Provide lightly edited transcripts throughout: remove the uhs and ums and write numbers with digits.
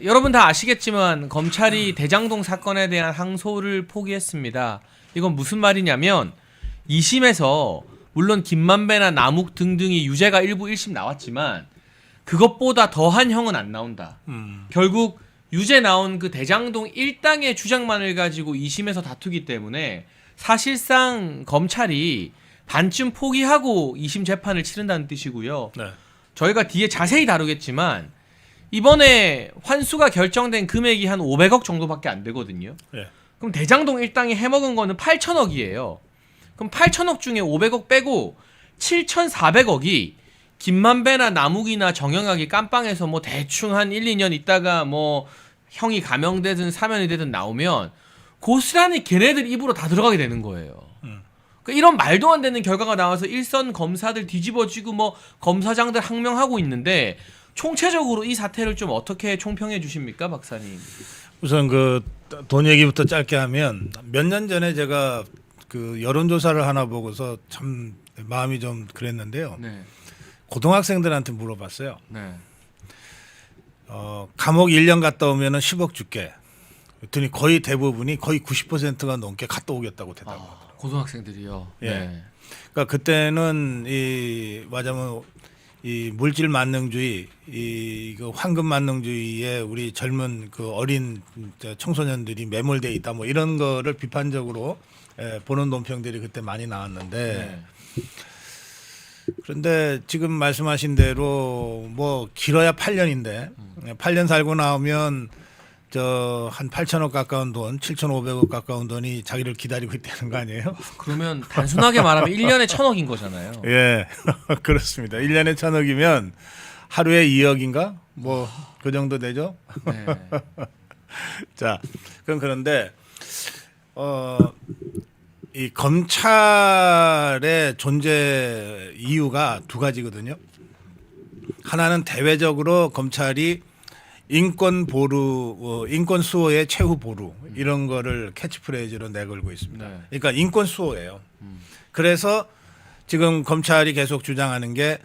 여러분 다 아시겠지만 검찰이 대장동 사건에 대한 항소를 포기했습니다. 이건 무슨 말이냐면 2심에서 물론 김만배나 남욱 등등이 유죄가 일부 1심 나왔지만 그것보다 더한 형은 안 나온다. 결국 유죄 나온 그 대장동 일당의 주장만을 가지고 2심에서 다투기 때문에 사실상 검찰이 반쯤 포기하고 2심 재판을 치른다는 뜻이고요. 네. 저희가 뒤에 자세히 다루겠지만 이번에 환수가 결정된 금액이 한 500억 정도밖에 안 되거든요. 네. 그럼 대장동 일당이 해먹은 거는 8천억이에요. 그럼 8천억 중에 500억 빼고 7,400억이 김만배나 남욱이나 정영학이 깜빵에서 뭐 대충 한 1, 2년 있다가 뭐 형이 감형되든 사면이 되든 나오면 고스란히 걔네들 입으로 다 들어가게 되는 거예요. 그러니까 이런 말도 안 되는 결과가 나와서 일선 검사들 뒤집어지고 뭐 검사장들 항명하고 있는데 총체적으로 이 사태를 좀 어떻게 총평해 주십니까, 박사님? 우선 그 돈 얘기부터 짧게 하면 몇 년 전에 제가 그 여론조사를 하나 보고서 참 마음이 좀 그랬는데요. 네. 고등학생들한테 물어봤어요. 네. 감옥 1년 갔다 오면은 10억 줄게. 그랬더니 거의 대부분이 거의 90%가 넘게 갔다 오겠다고 대답하더라고요. 고등학생들이요. 예. 네. 그러니까 그때는 이 맞아면 이 물질 만능주의, 그 황금 만능주의에 우리 젊은 그 어린 청소년들이 매몰돼 있다, 뭐 이런 거를 비판적으로 보는 논평들이 그때 많이 나왔는데, 네. 그런데 지금 말씀하신 대로 뭐 길어야 8년인데 8년 살고 나오면 저 한 8천억 가까운 돈, 7,500억 가까운 돈이 자기를 기다리고 있다는 거 아니에요? 그러면 단순하게 말하면 1년에 1,000억인 거잖아요. 예, 그렇습니다. 1년에 1,000억이면 하루에 2억인가? 뭐 그 정도 되죠? 네. 자, 그럼 그런데 이 검찰의 존재 이유가 두 가지거든요. 하나는 대외적으로 검찰이 인권 보루, 인권 수호의 최후 보루 이런 거를 캐치프레이즈로 내걸고 있습니다. 네. 그러니까 인권 수호예요. 그래서 지금 검찰이 계속 주장하는 게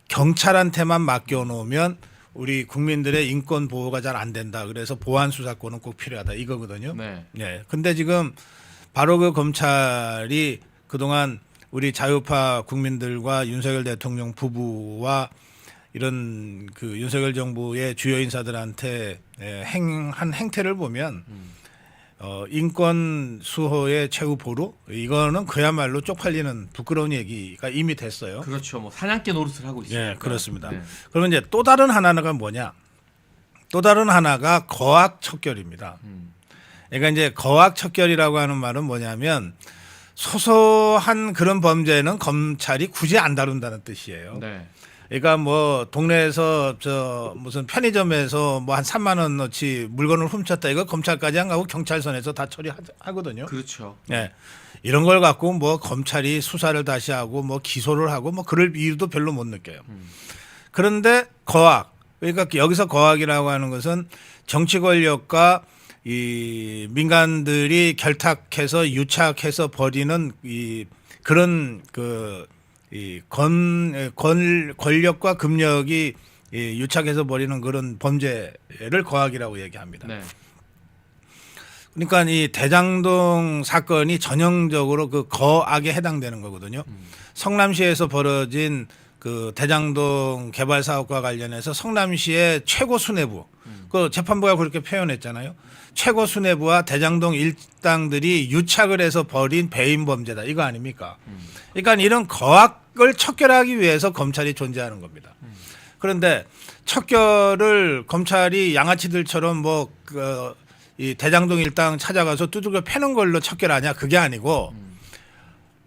경찰한테만 맡겨놓으면 우리 국민들의 인권 보호가 잘 안 된다. 그래서 보안 수사권은 꼭 필요하다 이거거든요. 네. 네. 근데 지금 바로 그 검찰이 그동안 우리 자유파 국민들과 윤석열 대통령 부부와 이런 그 윤석열 정부의 주요 인사들한테 한 행태를 보면 인권 수호의 최후 보루 이거는 그야말로 쪽팔리는 부끄러운 얘기가 이미 됐어요. 그렇죠. 뭐 사냥개 노릇을 하고 있습니다. 네, 그렇습니다. 네. 그러면 이제 또 다른 하나가 뭐냐? 또 다른 하나가 거악 척결입니다. 그러니까 이제 거악 척결이라고 하는 말은 뭐냐면 소소한 그런 범죄는 검찰이 굳이 안 다룬다는 뜻이에요. 네. 그러니까 뭐 동네에서 저 무슨 편의점에서 뭐 한 3만 원어치 물건을 훔쳤다 이거 검찰까지 안 가고 경찰선에서 다 처리하거든요. 그렇죠. 예. 이런 걸 갖고 뭐 검찰이 수사를 다시 하고 뭐 기소를 하고 뭐 그럴 이유도 별로 못 느껴요. 그런데 거악, 그러니까 여기서 거악이라고 하는 것은 정치 권력과 이 민간들이 결탁해서 유착해서 벌이는 이 그런 이 권력과 금력이 유착해서 벌이는 그런 범죄를 거악이라고 얘기합니다. 네. 그러니까 이 대장동 사건이 전형적으로 그 거악에 해당되는 거거든요. 성남시에서 벌어진 그 대장동 개발 사업과 관련해서 성남시의 최고 수뇌부, 그 재판부가 그렇게 표현했잖아요. 최고 수뇌부와 대장동 일당들이 유착을 해서 벌인 배임 범죄다. 이거 아닙니까? 그러니까 이런 거악을 척결하기 위해서 검찰이 존재하는 겁니다. 그런데 척결을 검찰이 양아치들처럼 뭐 이 대장동 일당 찾아가서 두들겨 패는 걸로 척결하냐? 그게 아니고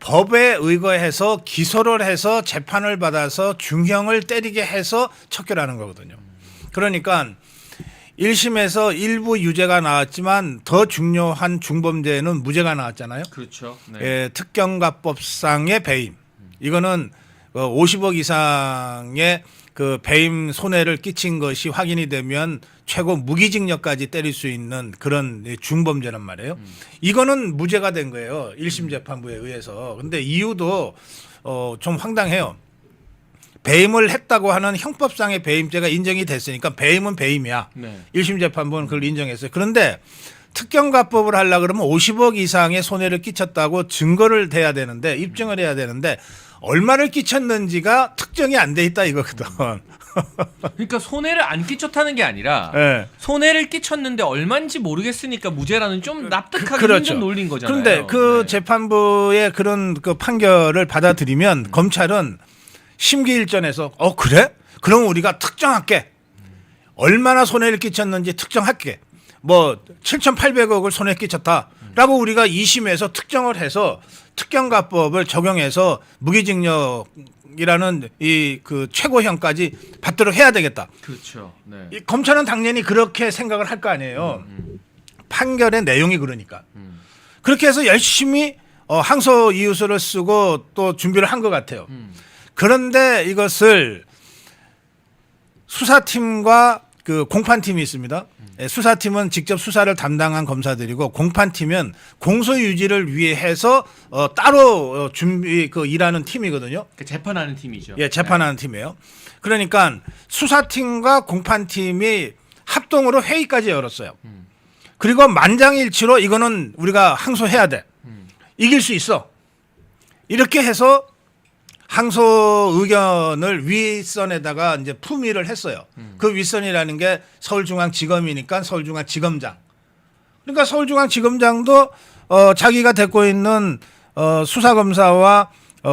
법에 의거해서 기소를 해서 재판을 받아서 중형을 때리게 해서 척결하는 거거든요. 그러니까 1심에서 일부 유죄가 나왔지만 더 중요한 중범죄는 무죄가 나왔잖아요. 그렇죠. 네. 예, 특경가법상의 배임. 이거는 50억 이상의 그 배임 손해를 끼친 것이 확인이 되면 최고 무기징역까지 때릴 수 있는 그런 중범죄란 말이에요. 이거는 무죄가 된 거예요. 1심 재판부에 의해서. 근데 이유도 좀 황당해요. 배임을 했다고 하는 형법상의 배임죄가 인정이 됐으니까 배임은 배임이야. 네. 1심 재판부는 그걸 인정했어요. 그런데 특경가법을 하려 그러면 50억 이상의 손해를 끼쳤다고 증거를 대야 되는데 입증을 해야 되는데 얼마를 끼쳤는지가 특정이 안 돼 있다 이거거든. 그러니까 손해를 안 끼쳤다는 게 아니라 네. 손해를 끼쳤는데 얼마인지 모르겠으니까 무죄라는 좀 납득하기 그렇죠. 힘든 논리인 거잖아요. 그런데 그 네. 재판부의 그런 그 판결을 받아들이면 검찰은 심기일전에서 그래? 그럼 우리가 특정할게. 얼마나 손해를 끼쳤는지 특정할게. 뭐 7,800억을 손해 끼쳤다라고 우리가 2심에서 특정을 해서 특경가법을 적용해서 무기징역이라는 이 그 최고형까지 받도록 해야 되겠다. 그렇죠. 네. 이 검찰은 당연히 그렇게 생각을 할 거 아니에요. 판결의 내용이 그러니까. 그렇게 해서 열심히 항소 이유서를 쓰고 또 준비를 한 것 같아요. 그런데 이것을 수사팀과 그 공판팀이 있습니다. 수사팀은 직접 수사를 담당한 검사들이고 공판팀은 공소 유지를 위해서 따로 준비 그 일하는 팀이거든요. 그 재판하는 팀이죠. 예, 재판하는 팀이에요. 그러니까 수사팀과 공판팀이 합동으로 회의까지 열었어요. 그리고 만장일치로 이거는 우리가 항소해야 돼. 이길 수 있어. 이렇게 해서 항소 의견을 윗선에다가 이제 품위를 했어요. 그 윗선이라는 게 서울중앙지검이니까 서울중앙지검장. 그러니까 서울중앙지검장도 자기가 데리고 있는 수사검사와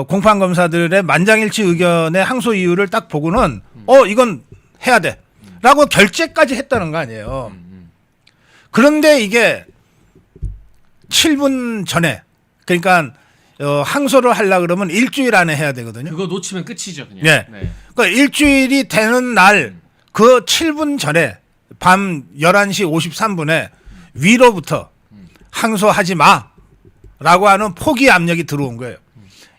공판검사들의 만장일치 의견의 항소 이유를 딱 보고는 이건 해야 돼. 라고 결재까지 했다는 거 아니에요. 그런데 이게 7분 전에 그러니까 항소를 하려고 그러면 일주일 안에 해야 되거든요. 그거 놓치면 끝이죠, 그냥. 네. 네. 그러니까 일주일이 되는 날 그 7분 전에 밤 11시 53분에 위로부터 항소하지 마라고 하는 포기 압력이 들어온 거예요.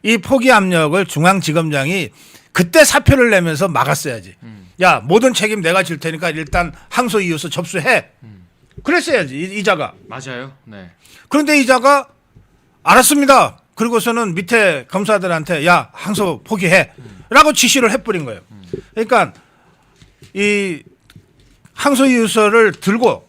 이 포기 압력을 중앙지검장이 그때 사표를 내면서 막았어야지. 야, 모든 책임 내가 질 테니까 일단 항소 이유서 접수해. 그랬어야지, 이자가. 맞아요. 네. 그런데 이자가 알았습니다. 그리고서는 밑에 검사들한테 야, 항소 포기해. 라고 지시를 해버린 거예요. 그러니까 이 항소 이유서를 들고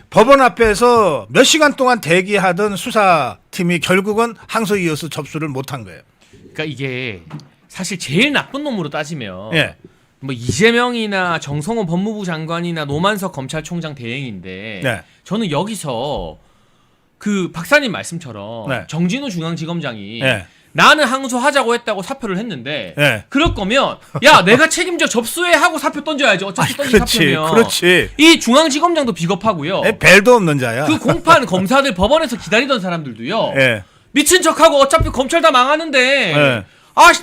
법원 앞에서 몇 시간 동안 대기하던 수사팀이 결국은 항소 이유서 접수를 못한 거예요. 그러니까 이게 사실 제일 나쁜 놈으로 따지면 예. 뭐 이재명이나 정성호 법무부 장관이나 노만석 검찰총장 대행인데 네. 저는 여기서 그 박사님 말씀처럼 네. 정진우 중앙지검장이 네. 나는 항소하자고 했다고 사표를 했는데 네. 그럴 거면 야 내가 책임져 접수해 하고 사표 던져야지. 어차피 던진 그렇지, 사표면. 그렇지. 이 중앙지검장도 비겁하고요. 벨도 없는 자야. 그 공판 검사들 법원에서 기다리던 사람들도요. 예. 미친 척하고 어차피 검찰 다 망하는데 예.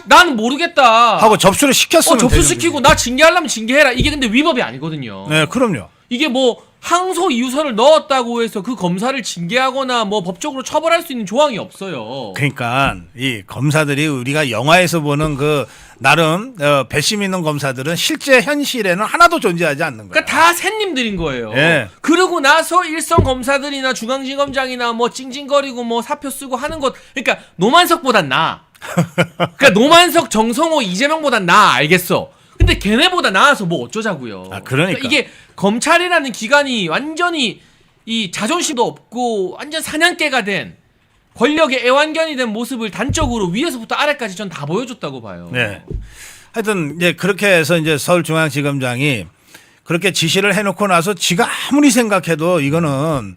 나는 모르겠다 하고 접수를 시켰으면 접수시키고 나 징계하려면 징계해라. 이게 근데 위법이 아니거든요. 네, 그럼요. 이게 뭐 항소 이유서를 넣었다고 해서 그 검사를 징계하거나 뭐 법적으로 처벌할 수 있는 조항이 없어요. 그러니까 이 검사들이 우리가 영화에서 보는 그 나름 배심 있는 검사들은 실제 현실에는 하나도 존재하지 않는 거예요. 그러니까 다 샌님들인 거예요. 예. 그러고 나서 일선 검사들이나 중앙지검장이나 뭐 찡찡거리고 뭐 사표 쓰고 하는 것, 그러니까 노만석보단 나아. 그러니까 노만석, 정성호, 이재명보단 나아. 알겠어. 근데 걔네보다 나아서 뭐 어쩌자고요. 그러니까. 이게 검찰이라는 기관이 완전히 이 자존심도 없고 완전 사냥개가 된 권력의 애완견이 된 모습을 단적으로 위에서부터 아래까지 전 다 보여줬다고 봐요. 네. 하여튼 이제 그렇게 해서 이제 서울중앙지검장이 그렇게 지시를 해놓고 나서 지가 아무리 생각해도 이거는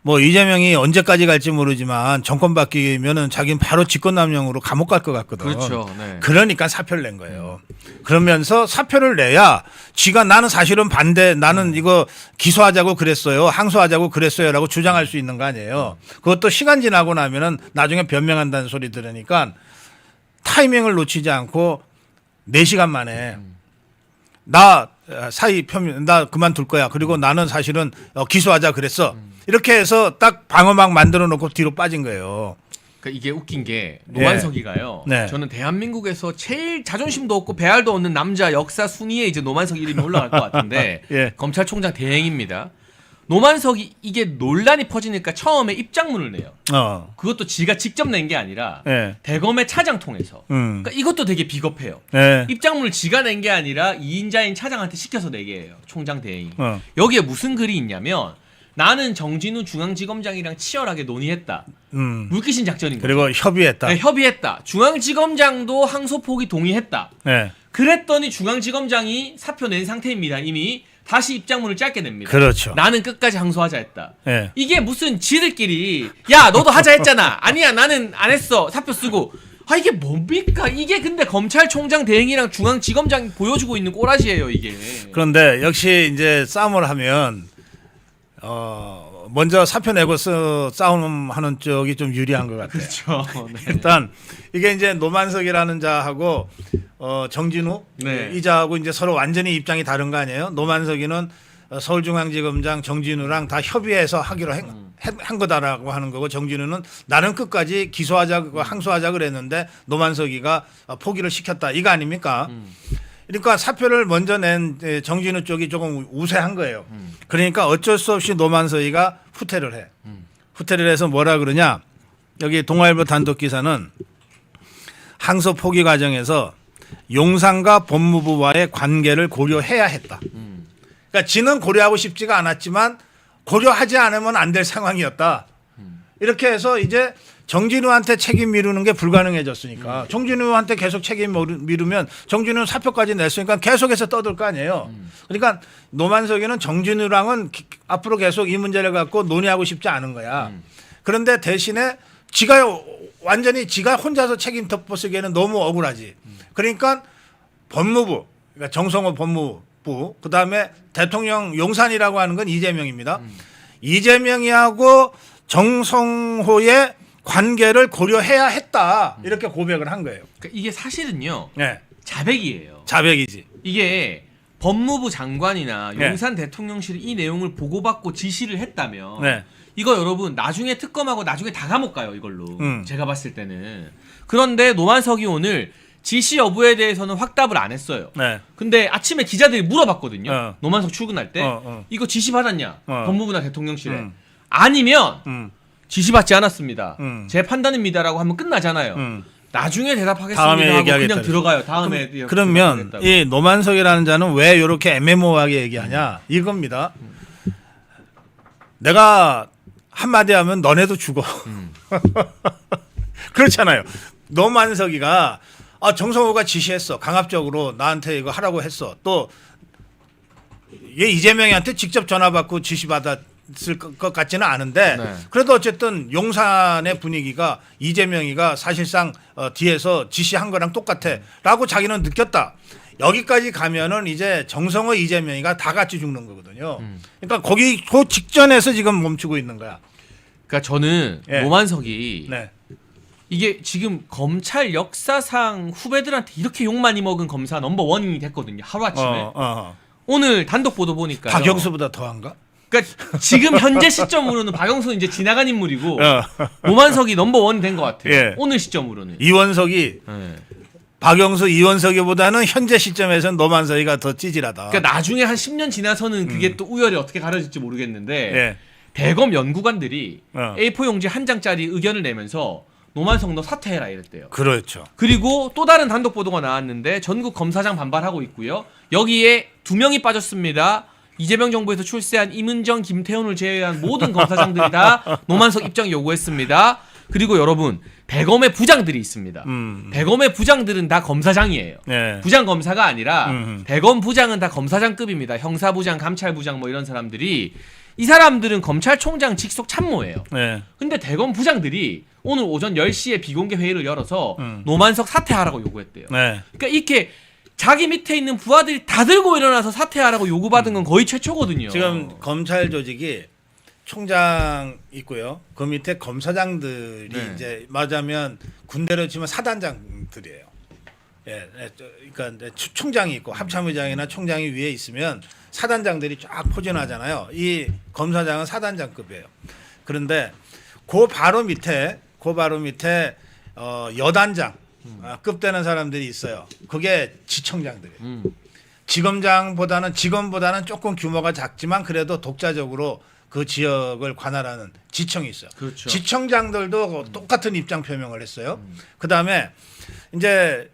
뭐 이재명이 언제까지 갈지 모르지만 정권 바뀌면은 자기는 바로 직권남용으로 감옥 갈 것 같거든. 그렇죠. 네. 그러니까 사표를 낸 거예요. 그러면서 사표를 내야 지가 나는 사실은 반대, 나는 이거 기소하자고 그랬어요, 항소하자고 그랬어요라고 주장할 수 있는 거 아니에요. 그것도 시간 지나고 나면은 나중에 변명한다는 소리 들으니까 타이밍을 놓치지 않고 4시간 만에 나 그만둘 거야. 그리고 나는 사실은 기소하자 그랬어. 이렇게 해서 딱 방어막 만들어 놓고 뒤로 빠진 거예요. 그러니까 이게 웃긴 게 노만석이가요. 네. 저는 대한민국에서 제일 자존심도 없고 배알도 없는 남자 역사 순위에 이제 노만석 이름이 올라갈 것 같은데 예. 검찰총장 대행입니다. 노만석이 이게 논란이 퍼지니까 처음에 입장문을 내요. 그것도 지가 직접 낸 게 아니라 예. 대검의 차장 통해서. 그러니까 이것도 되게 비겁해요. 예. 입장문을 지가 낸 게 아니라 2인자인 차장한테 시켜서 내게 해요. 총장 대행이. 어. 여기에 무슨 글이 있냐면 나는 정진우 중앙지검장이랑 치열하게 논의했다. 물귀신 작전인 거죠. 그리고 협의했다. 네, 협의했다. 중앙지검장도 항소 포기 동의했다. 예. 그랬더니 중앙지검장이 사표 낸 상태입니다. 이미 다시 입장문을 짧게 냅니다. 그렇죠. 나는 끝까지 항소하자 했다. 예. 이게 무슨 지들끼리 야 너도 하자 했잖아. 아니야 나는 안 했어. 사표 쓰고. 아 이게 뭡니까? 이게 근데 검찰총장 대행이랑 중앙지검장이 보여주고 있는 꼬라지예요 이게. 그런데 역시 이제 싸움을 하면 먼저 사표 내고 싸움하는 쪽이 좀 유리한 것 같아요. 그렇죠. 네. 일단 이게 이제 노만석이라는 자하고 정진우 네. 이 자하고 이제 서로 완전히 입장이 다른 거 아니에요? 노만석이는 서울중앙지검장 정진우랑 다 협의해서 하기로 한 거다라고 하는 거고 정진우는 나는 끝까지 기소하자고 항소하자 그랬는데 노만석이가 포기를 시켰다 이거 아닙니까? 그러니까 사표를 먼저 낸 정진우 쪽이 조금 우세한 거예요. 그러니까 어쩔 수 없이 노만석이가 후퇴를 해. 후퇴를 해서 뭐라 그러냐? 여기 동아일보 단독 기사는 항소 포기 과정에서 용산과 법무부와의 관계를 고려해야 했다. 그러니까 지는 고려하고 싶지가 않았지만 고려하지 않으면 안 될 상황이었다. 이렇게 해서 이제 정진우한테 책임 미루는 게 불가능해졌으니까 정진우한테 계속 책임 미루면 정진우는 사표까지 냈으니까 계속해서 떠들 거 아니에요. 그러니까 노만석이는 정진우랑은 앞으로 계속 이 문제를 갖고 논의하고 싶지 않은 거야. 그런데 대신에 지가 완전히 지가 혼자서 책임 덮어쓰기에는 너무 억울하지. 그러니까 법무부, 그러니까 정성호 법무부, 그다음에 대통령 용산이라고 하는 건 이재명입니다. 이재명이하고 정성호의 관계를 고려해야 했다. 이렇게 고백을 한 거예요. 그러니까 이게 사실은요. 네. 자백이에요. 자백이지. 이게 법무부 장관이나 네. 용산 대통령실이 이 내용을 보고받고 지시를 했다면 네. 이거 여러분 나중에 특검하고 나중에 다 감옥 가요 이걸로. 제가 봤을 때는. 그런데 노만석이 오늘 지시 여부에 대해서는 확답을 안 했어요. 네. 근데 아침에 기자들이 물어봤거든요. 어. 노만석 출근할 때 이거 지시 받았냐? 법무부나 대통령실에. 아니면 지시받지 않았습니다. 제 판단입니다라고 하면 끝나잖아요. 나중에 대답하겠습니다 다음에 하고 얘기하겠다 그냥 들어가요. 다음에 그러면 대답하겠다고. 이 노만석이라는 자는 왜 이렇게 애매모호하게 얘기하냐 이겁니다. 내가 한마디 하면 너네도 죽어. 그렇잖아요. 노만석이가 정성호가 지시했어. 강압적으로 나한테 이거 하라고 했어. 또 얘 이재명한테 직접 전화 받고 지시 받았을 것 같지는 않은데 네. 그래도 어쨌든 용산의 분위기가 이재명이가 사실상 뒤에서 지시한 거랑 똑같아라고 자기는 느꼈다. 여기까지 가면은 이제 정성호 이재명이가 다 같이 죽는 거거든요. 그러니까 거기 그 직전에서 지금 멈추고 있는 거야. 그러니까 저는 예. 노만석이 네. 이게 지금 검찰 역사상 후배들한테 이렇게 욕 많이 먹은 검사 넘버 원이 됐거든요. 하루아침에. 오늘 단독 보도 보니까 박영수보다 더한가? 그러니까 지금 현재 시점으로는 박영수는 이제 지나간 인물이고 어. 노만석이 넘버 원이 된 것 같아요. 예. 오늘 시점으로는. 이원석이 예. 박영수 이원석이보다는 현재 시점에서는 노만석이가 더 찌질하다. 그러니까 나중에 한 10년 지나서는 그게 또 우열이 어떻게 가려질지 모르겠는데 예. 대검 연구관들이 어. A4 용지 한 장짜리 의견을 내면서 노만석 너 사퇴해라 이랬대요. 그렇죠. 그리고 또 다른 단독 보도가 나왔는데 전국 검사장 반발하고 있고요. 여기에 2명이 빠졌습니다. 이재명 정부에서 출세한 임은정, 김태훈을 제외한 모든 검사장들이 다 노만석 입장 요구했습니다. 그리고 여러분 대검의 부장들이 있습니다. 대검의 부장들은 다 검사장이에요. 예. 부장 검사가 아니라 대검 부장은 다 검사장급입니다. 형사부장, 감찰부장 뭐 이런 사람들이 이 사람들은 검찰총장 직속 참모예요. 예. 근데 대검 부장들이 오늘 오전 10시에 비공개 회의를 열어서 노만석 사퇴하라고 요구했대요. 네. 그러니까 이렇게 자기 밑에 있는 부하들이 다 들고 일어나서 사퇴하라고 요구받은 건 거의 최초거든요. 지금 검찰 조직이 총장 있고요. 그 밑에 검사장들이 네. 이제 말하자면 군대로 치면 사단장들이에요. 예, 그러니까 총장이 있고 합참의장이나 총장이 위에 있으면 사단장들이 쫙 포진하잖아요. 이 검사장은 사단장급이에요. 그런데 그 바로 밑에 여단장 급되는 사람들이 있어요. 그게 지청장들이에요. 지검보다는 조금 규모가 작지만 그래도 독자적으로 그 지역을 관할하는 지청이 있어요. 그렇죠. 지청장들도 똑같은 입장 표명을 했어요. 그다음에 이제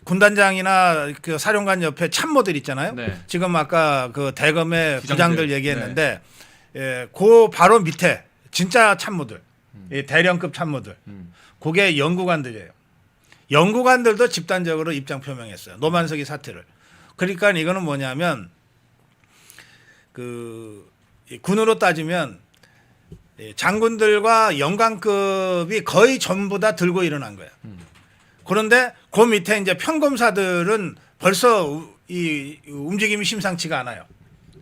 군단장이나 그 사령관 옆에 참모들 있잖아요. 네. 지금 아까 그 대검의 부장들 네. 얘기했는데 그 바로 밑에 진짜 참모들, 이 대령급 참모들, 그게 연구관들이에요. 연구관들도 집단적으로 입장 표명했어요. 노만석이 사태를. 그러니까 이거는 뭐냐면 군으로 따지면 장군들과 영관급이 거의 전부 다 들고 일어난 거야. 그런데 그 밑에 이제 평검사들은 벌써 이 움직임이 심상치가 않아요.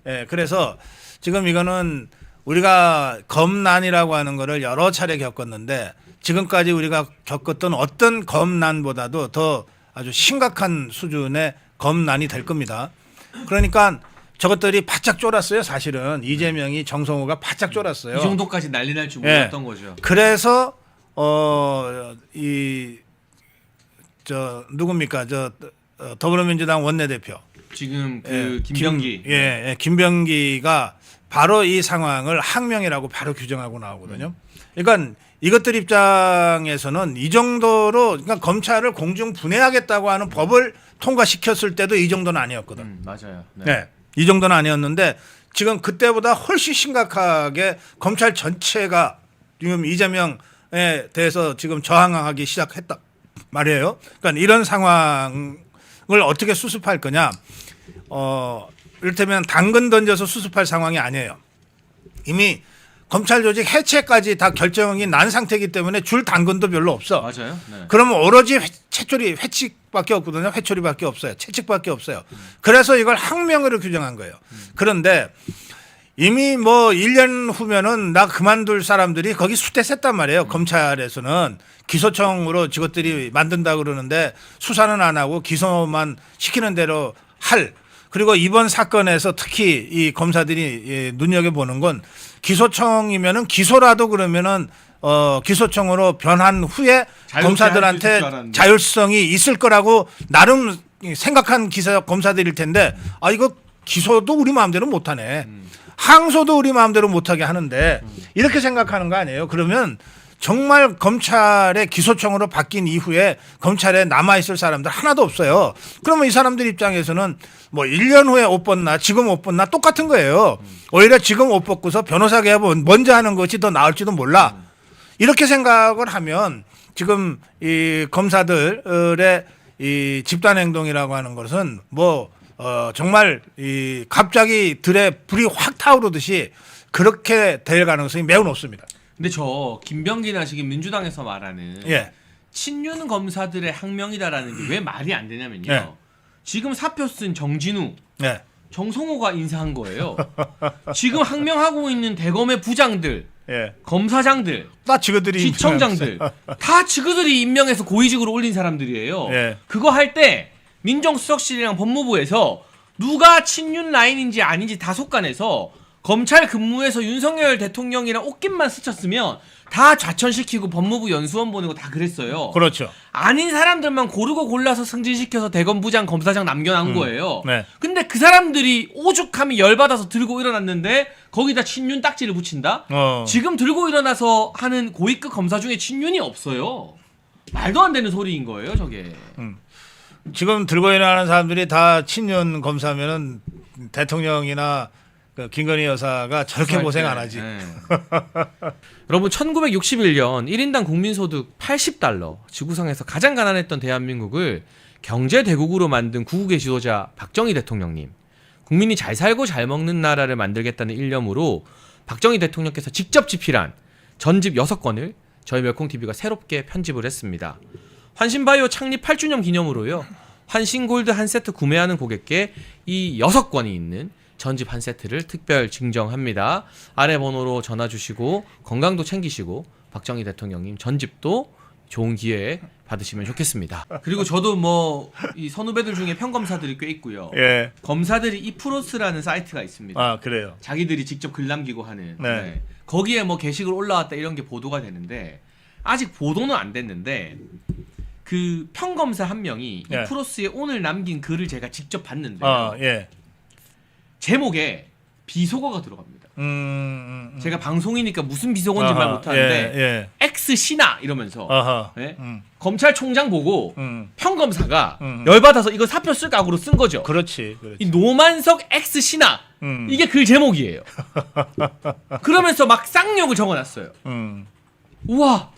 예, 그래서 지금 이거는 우리가 검난이라고 하는 거를 여러 차례 겪었는데 지금까지 우리가 겪었던 어떤 검난보다도 더 아주 심각한 수준의 검난이 될 겁니다. 그러니까 저것들이 바짝 쫄았어요. 사실은 이재명이 정성호가 바짝 쫄았어요. 이 정도까지 난리 날 줄 몰랐던 거죠. 그래서 누굽니까? 더불어민주당 원내대표 지금 그 김병기. 김병기가 바로 이 상황을 항명이라고 바로 규정하고 나오거든요. 그러니까 이것들 입장에서는 이 정도로 그러니까 검찰을 공중 분해하겠다고 하는 법을 통과시켰을 때도 이 정도는 아니었거든. 맞아요. 네. 이 정도는 아니었는데 지금 그때보다 훨씬 심각하게 검찰 전체가 지금 이재명에 대해서 지금 저항하기 시작했다 말이에요. 그러니까 이런 상황을 어떻게 수습할 거냐? 이를테면 당근 던져서 수습할 상황이 아니에요. 이미 검찰 조직 해체까지 다 결정이 난 상태이기 때문에 줄 당근도 별로 없어. 맞아요. 네. 그러면 오로지 회칙밖에 없거든요. 회초리밖에 없어요. 채찍밖에 없어요. 그래서 이걸 항명으로 규정한 거예요. 그런데 이미 뭐 1년 후면은 나 그만둘 사람들이 거기 수대셌단 말이에요. 검찰에서는 기소청으로 저것들이 만든다 그러는데 수사는 안 하고 기소만 시키는 대로 할. 그리고 이번 사건에서 특히 이 검사들이 눈여겨보는 건 기소청이면은 기소라도 그러면은 기소청으로 변한 후에 검사들한테 자율성이 있을 거라고 나름 생각한 검사들일 텐데 이거 기소도 우리 마음대로 못하네. 항소도 우리 마음대로 못하게 하는데 이렇게 생각하는 거 아니에요. 그러면 정말 검찰의 기소청으로 바뀐 이후에 검찰에 남아있을 사람들 하나도 없어요. 그러면 이 사람들 입장에서는 뭐 1년 후에 옷 벗나 지금 옷 벗나 똑같은 거예요. 오히려 지금 옷 벗고서 변호사 개업 먼저 하는 것이 더 나을지도 몰라. 이렇게 생각을 하면 지금 이 검사들의 이 집단 행동이라고 하는 것은 뭐 정말 이 갑자기 들에 불이 확 타오르듯이 그렇게 될 가능성이 매우 높습니다. 근데 저 김병기나 지금 민주당에서 말하는 친윤 검사들의 항명이다라는 게 왜 말이 안 되냐면요. 지금 사표 쓴 정진우, 정성호가 인사한 거예요. 지금 항명하고 있는 대검의 부장들, 검사장들, 다 지그들이 지청장들 다 지그들이 임명해서 고위직으로 올린 사람들이에요. 그거 할 때 민정수석실이랑 법무부에서 누가 친윤 라인인지 아닌지 다 속간해서 검찰 근무에서 윤석열 대통령이랑 옷깃만 스쳤으면 다 좌천시키고 법무부 연수원 보내고 다 그랬어요. 그렇죠. 아닌 사람들만 고르고 골라서 승진시켜서 대검 부장 검사장 남겨놓은 거예요. 근데 그 사람들이 오죽하면 열받아서 들고 일어났는데 거기다 친윤 딱지를 붙인다? 지금 들고 일어나서 하는 고위급 검사 중에 친윤이 없어요. 말도 안 되는 소리인 거예요, 저게. 지금 들고 일어나는 사람들이 다 친윤 검사면은 대통령이나 그 김건희 여사가 저렇게 고생 안 하지. 여러분 1961년 1인당 국민소득 80달러, 지구상에서 가장 가난했던 대한민국을 경제대국으로 만든 구국의 지도자 박정희 대통령님. 국민이 잘 살고 잘 먹는 나라를 만들겠다는 일념으로 박정희 대통령께서 직접 집필한 전집 6권을 저희 멸콩TV가 새롭게 편집을 했습니다. 환신바이오 창립 8주년 기념으로요. 환신골드 한 세트 구매하는 고객께 이 6권이 있는 전집 한 세트를 특별 증정합니다. 아래 번호로 전화 주시고 건강도 챙기시고 박정희 대통령님 전집도 좋은 기회에 받으시면 좋겠습니다. 그리고 저도 뭐 이 선후배들 중에 평검사들이 꽤 있고요. 검사들이 이프로스라는 사이트가 있습니다. 아, 그래요. 자기들이 직접 글 남기고 하는. 거기에 뭐 게시글 올라왔다 이런 게 보도가 되는데 아직 보도는 안 됐는데 그 평검사 한 명이 이프로스에 오늘 남긴 글을 제가 직접 봤는데요. 제목에 비속어가 들어갑니다. 제가 방송이니까 무슨 비속어인지 말 아하, 못하는데 예. X 신하 이러면서 아하. 예? 검찰총장 보고 음. 평검사가 열받아서 이거 사표 쓸 각오로 쓴 거죠. 그렇지. 이 노만석 X 신하 음. 이게 글 제목이에요. 그러면서 막 쌍욕을 적어놨어요. 우와.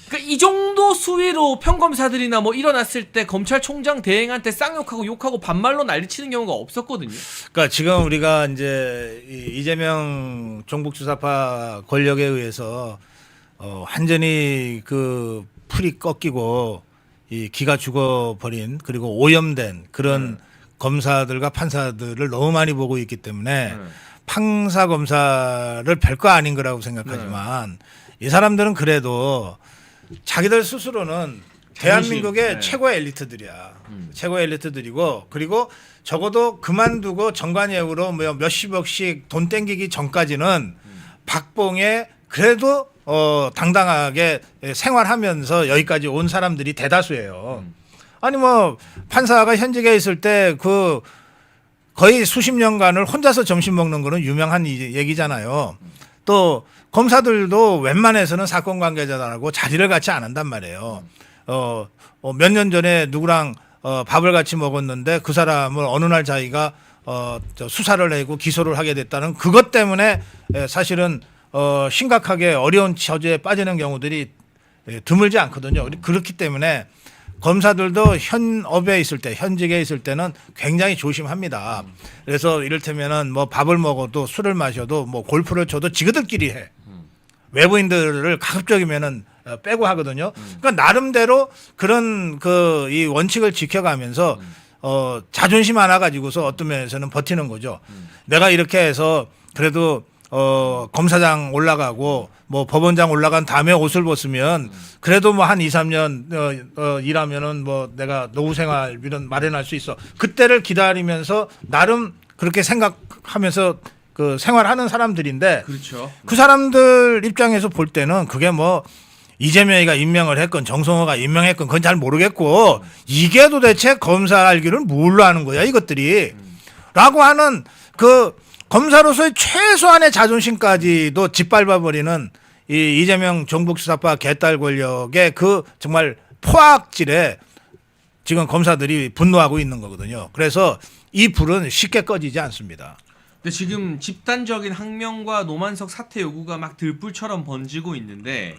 그러니까 이 정도 수위로 평검사들이나 뭐 일어났을 때 검찰총장 대행한테 쌍욕하고 욕하고 반말로 난리치는 경우가 없었거든요. 그러니까 지금 우리가 이제 이재명 종북주사파 권력에 의해서 완전히 그 풀이 꺾이고 이 기가 죽어버린 그리고 오염된 그런 검사들과 판사들을 너무 많이 보고 있기 때문에 판사 검사를 별거 아닌 거라고 생각하지만 이 사람들은 그래도 자기들 스스로는 대한민국의 네. 최고의 엘리트들이야. 최고의 엘리트들이고 그리고 적어도 그만두고 정관예우로 뭐 몇십억씩 돈 땡기기 전까지는 박봉에 그래도 당당하게 생활하면서 여기까지 온 사람들이 대다수예요. 아니 뭐 판사가 현직에 있을 때 그 거의 수십 년간을 혼자서 점심 먹는 거는 유명한 얘기잖아요. 또 검사들도 웬만해서는 사건 관계자들하고 자리를 같이 안 한단 말이에요. 몇 년 전에 누구랑 밥을 같이 먹었는데 그 사람을 어느 날 자기가 수사를 내고 기소를 하게 됐다는 그것 때문에 사실은 심각하게 어려운 처지에 빠지는 경우들이 드물지 않거든요. 그렇기 때문에 검사들도 현업에 있을 때, 현직에 있을 때는 굉장히 조심합니다. 그래서 이를테면은 뭐 밥을 먹어도 술을 마셔도 뭐 골프를 쳐도 지그들끼리 해. 외부인들을 가급적이면은 빼고 하거든요. 그러니까 나름대로 그런 그 이 원칙을 지켜가면서 자존심 하나 가지고서 어떤 면에서는 버티는 거죠. 내가 이렇게 해서 그래도 검사장 올라가고 뭐 법원장 올라간 다음에 옷을 벗으면 그래도 뭐 한 2, 3년 일하면은 뭐 내가 노후 생활비는 마련할 수 있어. 그때를 기다리면서 나름 그렇게 생각하면서 그 생활하는 사람들인데 그렇죠. 그 사람들 입장에서 볼 때는 그게 뭐 이재명이가 임명을 했건 정성호가 임명했건 그건 잘 모르겠고 이게 도대체 검사 알기를 뭘로 하는 거야 이것들이 라고 하는 그 검사로서의 최소한의 자존심까지도 짓밟아버리는 이 이재명 종북수사파 개딸 권력의 그 정말 포악질에 지금 검사들이 분노하고 있는 거거든요. 그래서 이 불은 쉽게 꺼지지 않습니다. 근데 지금 집단적인 항명과 노만석 사퇴 요구가 막 들불처럼 번지고 있는데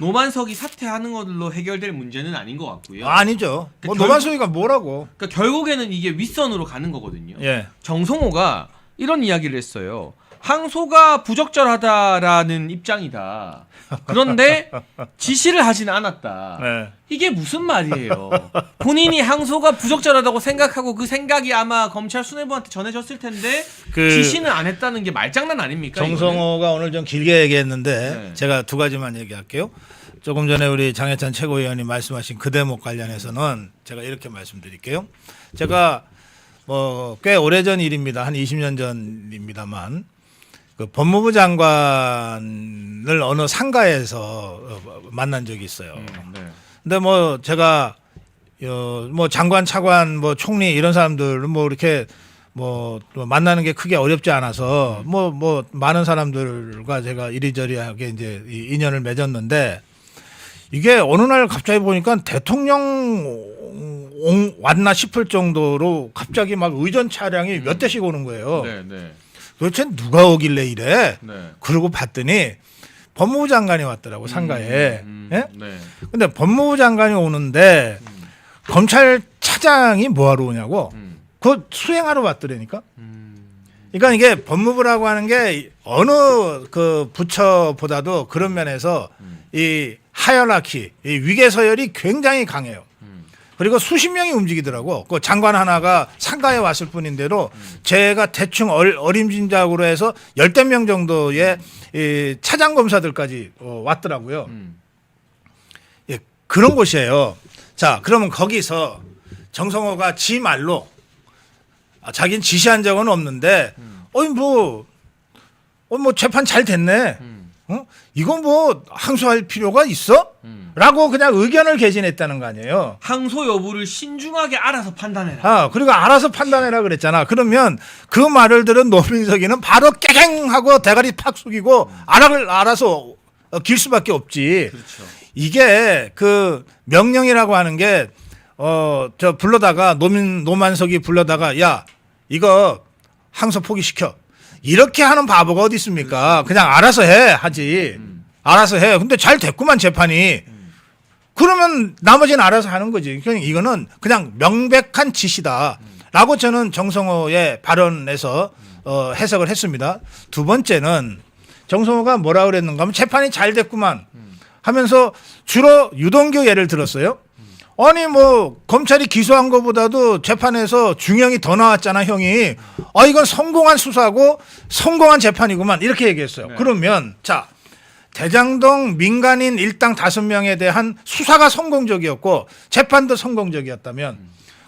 노만석이 사퇴하는 것들로 해결될 문제는 아닌 것 같고요. 아니죠. 뭐 노만석이가 뭐라고? 그러니까 결국에는 이게 윗선으로 가는 거거든요. 예. 정성호가 이런 이야기를 했어요. 항소가 부적절하다라는 입장이다. 그런데 지시를 하지는 않았다. 네. 이게 무슨 말이에요? 본인이 항소가 부적절하다고 생각하고 그 생각이 아마 검찰 수뇌부한테 전해졌을 텐데 지시는 안 했다는 게 말장난 아닙니까? 정성호가 오늘 좀 길게 얘기했는데 네. 제가 두 가지만 얘기할게요. 조금 전에 우리 장해찬 최고위원이 말씀하신 그 대목 관련해서는 제가 이렇게 말씀드릴게요. 제가 뭐 꽤 오래전 일입니다. 한 20년 전입니다만 그 법무부 장관을 어느 상가에서 만난 적이 있어요. 네. 근데 뭐 제가 뭐 장관, 차관, 뭐 총리 이런 사람들은 뭐 이렇게 뭐 만나는 게 크게 어렵지 않아서 뭐 많은 사람들과 제가 이리저리하게 이제 이 인연을 맺었는데 이게 어느 날 갑자기 보니까 대통령 왔나 싶을 정도로 갑자기 막 의전 차량이 몇 대씩 오는 거예요. 네, 네. 도대체 누가 오길래 이래? 네. 그러고 봤더니 법무부 장관이 왔더라고 상가에. 예? 네. 근데 법무부 장관이 오는데 검찰 차장이 뭐하러 오냐고. 그거 수행하러 왔더라니까. 그러니까 이게 법무부라고 하는 게 어느 그 부처보다도 그런 면에서 이 하이어라키, 이 위계 서열이 굉장히 강해요. 그리고 수십 명이 움직이더라고. 그 장관 하나가 상가에 왔을 뿐인데도 제가 대충 어림짐작으로 해서 10명 정도의 이 차장 검사들까지 왔더라고요. 예, 그런 곳이에요. 자, 그러면 거기서 정성호가 지 말로 자기는 지시한 적은 없는데 뭐 재판 잘 됐네. 이건 뭐 항소할 필요가 있어? 라고 그냥 의견을 개진했다는 거 아니에요. 항소 여부를 신중하게 알아서 판단해라. 아, 그리고 알아서 판단해라 그랬잖아. 그러면 그 말을 들은 노민석이는 바로 깨갱하고 대가리 팍 숙이고 알아서 길 수밖에 없지. 그렇죠. 이게 그 명령이라고 하는 게 저 불러다가 노만석이 불러다가 야 이거 항소 포기시켜. 이렇게 하는 바보가 어디 있습니까? 그냥 알아서 해 하지. 알아서 해. 근데 잘 됐구만 재판이. 그러면 나머지는 알아서 하는 거지. 그러니까 이거는 그냥 명백한 지시다라고 저는 정성호의 발언에서 해석을 했습니다. 두 번째는 정성호가 뭐라 그랬는가 하면 재판이 잘 됐구만 하면서 주로 유동규 예를 들었어요. 아니 뭐 검찰이 기소한 것보다도 재판에서 중형이 더 나왔잖아 형이. 이건 성공한 수사고 성공한 재판이구만 이렇게 얘기했어요. 네. 그러면 자 대장동 민간인 일당 5명에 대한 수사가 성공적이었고 재판도 성공적이었다면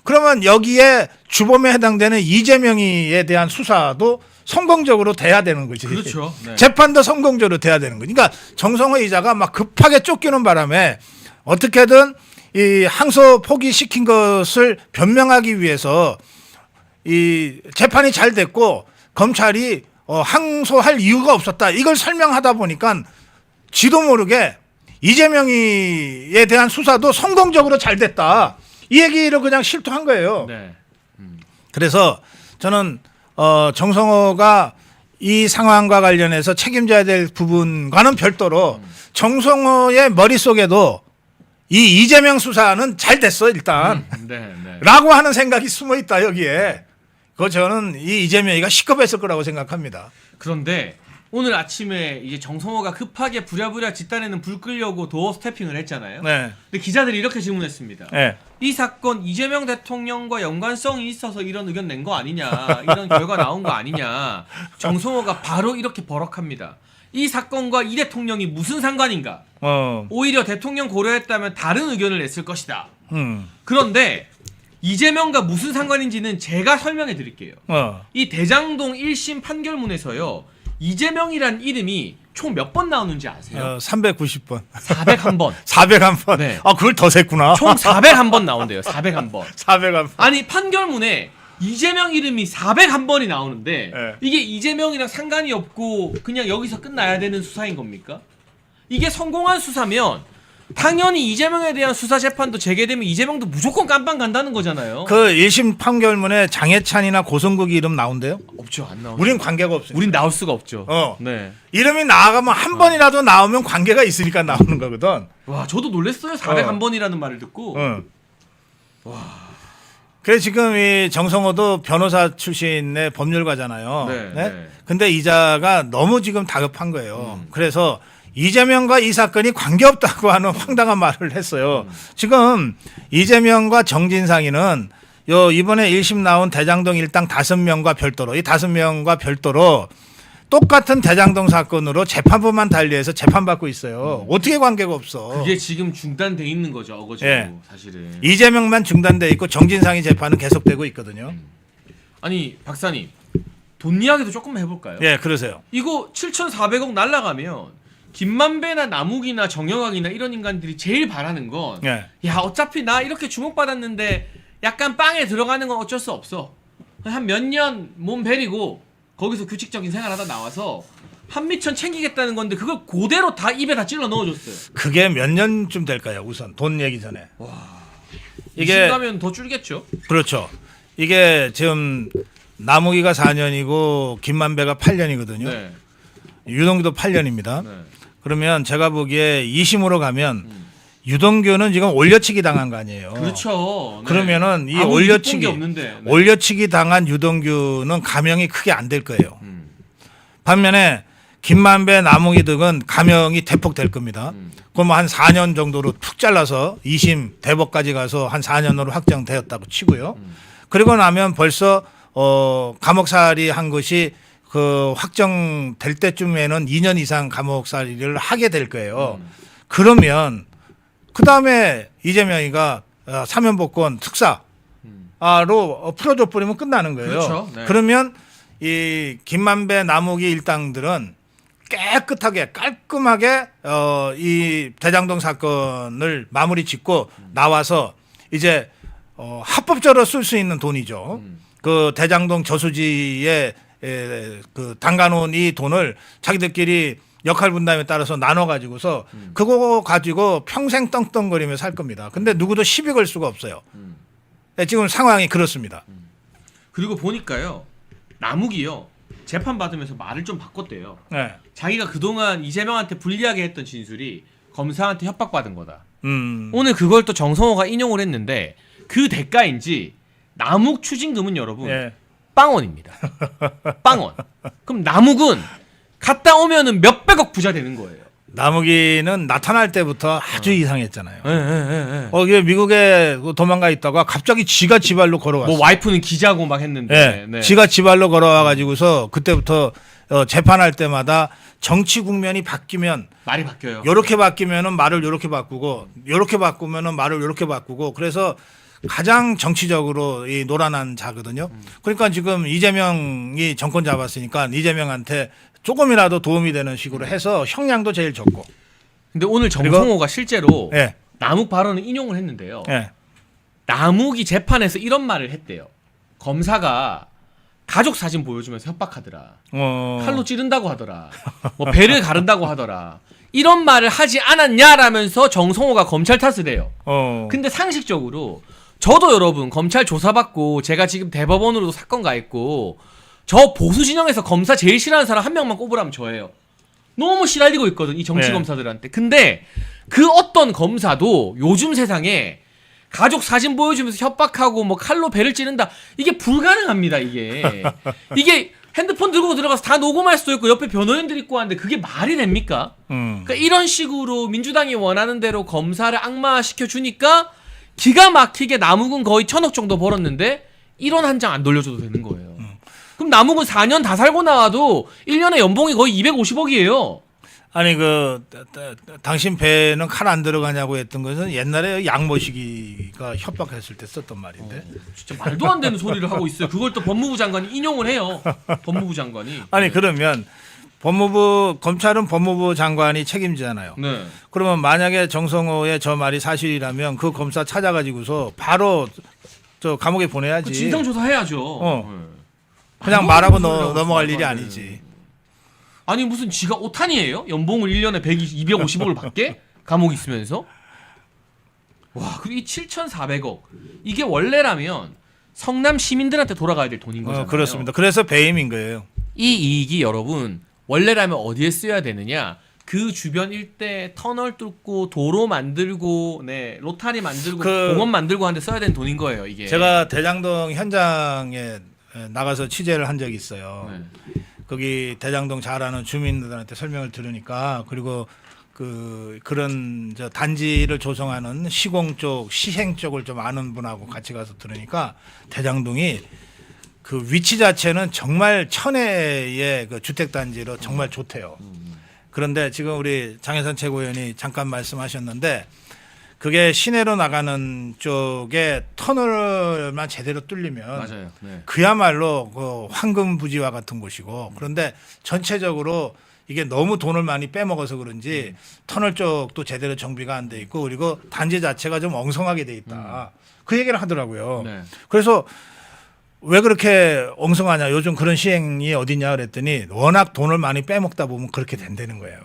그러면 여기에 주범에 해당되는 이재명이에 대한 수사도 성공적으로 돼야 되는 거지. 그렇죠. 네. 재판도 성공적으로 돼야 되는 거지. 그러니까 정성호 이자가 막 급하게 쫓기는 바람에 어떻게든 이 항소 포기시킨 것을 변명하기 위해서 이 재판이 잘 됐고 검찰이 항소할 이유가 없었다. 이걸 설명하다 보니까 지도 모르게 이재명이에 대한 수사도 성공적으로 잘 됐다. 이 얘기를 그냥 실토한 거예요. 네. 그래서 저는 정성호가 이 상황과 관련해서 책임져야 될 부분과는 별도로 정성호의 머릿속에도 이 이재명 수사는 잘 됐어 일단 네. 라고 하는 생각이 숨어 있다 여기에. 그거 저는 이 이재명이가 시급했을 거라고 생각합니다. 그런데 오늘 아침에 이제 정성호가 급하게 부랴부랴 집단에는 불 끄려고 도어 스태핑을 했잖아요. 네. 근데 기자들이 이렇게 질문했습니다. 네. 이 사건 이재명 대통령과 연관성이 있어서 이런 의견 낸 거 아니냐, 이런 결과 나온 거 아니냐. 정성호가 바로 이렇게 버럭합니다. 이 사건과 이 대통령이 무슨 상관인가? 오히려 대통령 고려했다면 다른 의견을 냈을 것이다. 그런데 이재명과 무슨 상관인지는 제가 설명해 드릴게요. 이 대장동 1심 판결문에서요. 이재명이란 이름이 총 몇 번 나오는지 아세요? 390번. 401번. 401번. 네. 그걸 더 셌구나. 총 401번 나온대요. 401번. 401번. 아니 판결문에 이재명 이름이 401번이 나오는데 네. 이게 이재명이랑 상관이 없고 그냥 여기서 끝나야 되는 수사인 겁니까? 이게 성공한 수사면 당연히 이재명에 대한 수사 재판도 재개되면 이재명도 무조건 깜빵 간다는 거잖아요. 그 1심 판결문에 장해찬이나 고성국이 이름 나온대요? 없죠. 안 나오죠. 우린 관계가 없어요. 우린 나올 수가 없죠. 네. 이름이 나가면 한 번이라도 나오면 관계가 있으니까 나오는 거거든. 와, 저도 놀랐어요. 401번이라는 말을 듣고. 와. 그래 지금 이 정성호도 변호사 출신의 법률가잖아요. 네. 근데 이자가 너무 지금 다급한 거예요. 그래서 이재명과 이 사건이 관계없다고 하는 황당한 말을 했어요. 지금 이재명과 정진상이는 이번에 1심 나온 대장동 일당 5명과 별도로 이 5명과 별도로 똑같은 대장동 사건으로 재판부만 달리해서 재판받고 있어요. 어떻게 관계가 없어. 그게 지금 중단돼 있는 거죠. 어거지로 예. 사실은. 이재명만 중단돼 있고 정진상이 재판은 계속되고 있거든요. 아니 박사님 돈 이야기도 조금만 해볼까요? 예, 그러세요. 이거 7,400억 날라가면 김만배나 남욱이나 정영학이나 이런 인간들이 제일 바라는 건 예. 야 어차피 나 이렇게 주목받았는데 약간 빵에 들어가는 건 어쩔 수 없어. 한 몇 년 몸 베리고 거기서 규칙적인 생활하다 나와서 한미천 챙기겠다는 건데 그걸 그대로 다 입에 다 찔러 넣어줬어요. 그게 몇 년쯤 될까요? 우선 돈 얘기 전에. 이게 가면 더 줄겠죠. 그렇죠. 이게 지금 남욱이가 4년이고 김만배가 8년이거든요. 네. 유동규도 8년입니다. 네. 그러면 제가 보기에 2심으로 가면 유동규는 지금 올려치기 당한 거 아니에요. 그렇죠. 네. 그러면은 이 아무 올려치기 이득 본게 없는데. 네. 올려치기 당한 유동규는 감형이 크게 안 될 거예요. 반면에 김만배 남욱이 등은 감형이 대폭 될 겁니다. 그럼 한 4년 정도로 푹 잘라서 2심 대법까지 가서 한 4년으로 확정되었다고 치고요. 그리고 나면 벌써 감옥살이 한 것이 그 확정될 때쯤에는 2년 이상 감옥살이를 하게 될 거예요. 그러면 그 다음에 이재명이가 사면복권 특사로 풀어줘 버리면 끝나는 거예요. 그렇죠. 네. 그러면 이 김만배 남욱이 일당들은 깨끗하게 깔끔하게 이 대장동 사건을 마무리 짓고 나와서 이제 합법적으로 쓸 수 있는 돈이죠. 그 대장동 저수지에 그 담가놓은 이 돈을 자기들끼리 역할 분담에 따라서 나눠 가지고서 그거 가지고 평생 떵떵거리며 살 겁니다. 근데 누구도 시비 걸 수가 없어요. 지금 상황이 그렇습니다. 그리고 보니까요, 남욱이요 재판 받으면서 말을 좀 바꿨대요. 네. 자기가 그동안 이재명한테 불리하게 했던 진술이 검사한테 협박받은 거다. 음. 오늘 그걸 또 정성호가 인용을 했는데 그 대가인지 남욱 추징금은 여러분 예. 빵원입니다. 빵원. 그럼 남욱은 갔다 오면은 몇백억 부자 되는 거예요. 남욱이는 나타날 때부터 아주 이상했잖아요. 예. 이게 미국에 도망가 있다가 갑자기 지가 지발로 걸어왔어. 뭐 와이프는 기자고 막 했는데. 예. 네. 지가 지발로 걸어와 가지고서 그때부터 재판할 때마다 정치 국면이 바뀌면 말이 바뀌어요. 요렇게 바뀌면은 말을 요렇게 바꾸고 요렇게 바꾸면은 말을 요렇게 바꾸고 그래서 가장 정치적으로 이 노란한 자거든요. 그러니까 지금 이재명이 정권 잡았으니까 이재명한테 조금이라도 도움이 되는 식으로 해서 형량도 제일 적고. 근데 오늘 정성호가 실제로 예. 남욱 발언을 인용을 했는데요. 예. 남욱이 재판에서 이런 말을 했대요. 검사가 가족 사진 보여주면서 협박하더라. 칼로 찌른다고 하더라. 뭐 배를 가른다고 하더라. 이런 말을 하지 않았냐라면서 정성호가 검찰 탓을 해요. 근데 상식적으로 저도 여러분 검찰 조사받고 제가 지금 대법원으로도 사건 가 있고 저 보수 진영에서 검사 제일 싫어하는 사람 한 명만 꼽으라면 저예요. 너무 시달리고 있거든 이 정치 네. 검사들한테. 근데 그 어떤 검사도 요즘 세상에 가족 사진 보여주면서 협박하고 뭐 칼로 배를 찌른다 이게 불가능합니다. 이게 핸드폰 들고 들어가서 다 녹음할 수도 있고 옆에 변호인들 있고 하는데 그게 말이 됩니까? 그러니까 이런 식으로 민주당이 원하는 대로 검사를 악마시켜 주니까 기가 막히게 남욱은 거의 1,000억 정도 벌었는데 1원 한 장 안 돌려줘도 되는 거예요. 그럼 남욱은 4년 다 살고 나와도 1년에 연봉이 거의 250억이에요. 아니 당신 배는 칼 안 들어가냐고 했던 것은 옛날에 양모시기가 협박했을 때 썼던 말인데. 진짜 말도 안 되는 소리를 하고 있어요. 그걸 또 법무부 장관이 인용을 해요. 법무부 장관이. 아니 그러면 검찰은 법무부 장관이 책임지잖아요. 네. 그러면 만약에 정성호의 저 말이 사실이라면 그 검사 찾아가지고서 바로 저 감옥에 보내야지. 진상조사 해야죠. 그냥 말하고 넘어갈 일이 아니지. 아니 무슨 지가 오탄이에요? 연봉을 1년에 250억을 받게? 감옥 있으면서? 와, 그리고 이 7,400억 이게 원래라면 성남 시민들한테 돌아가야 될 돈인 거잖아요. 그렇습니다. 그래서 배임인 거예요. 이 이익이 여러분 원래라면 어디에 써야 되느냐? 그 주변 일대 터널 뚫고 도로 만들고 로타리 만들고 공원 만들고 하는데 써야 되는 돈인 거예요. 이게. 제가 대장동 현장에 나가서 취재를 한 적이 있어요. 네. 거기 대장동 잘 아는 주민들한테 설명을 들으니까 그리고 그런 저 단지를 조성하는 시공 쪽, 시행 쪽을 좀 아는 분하고 같이 가서 들으니까 대장동이 그 위치 자체는 정말 천혜의 그 주택 단지로 정말 좋대요. 그런데 지금 우리 장혜선 최고위원이 잠깐 말씀하셨는데 그게 시내로 나가는 쪽에 터널만 제대로 뚫리면 맞아요. 네. 그야말로 그 황금 부지와 같은 곳이고 그런데 전체적으로 이게 너무 돈을 많이 빼먹어서 그런지 터널 쪽도 제대로 정비가 안 돼 있고 그리고 단지 자체가 좀 엉성하게 돼 있다. 그 얘기를 하더라고요. 네. 그래서 왜 그렇게 엉성하냐 요즘 그런 시행이 어디냐 그랬더니 워낙 돈을 많이 빼먹다 보면 그렇게 된다는 거예요.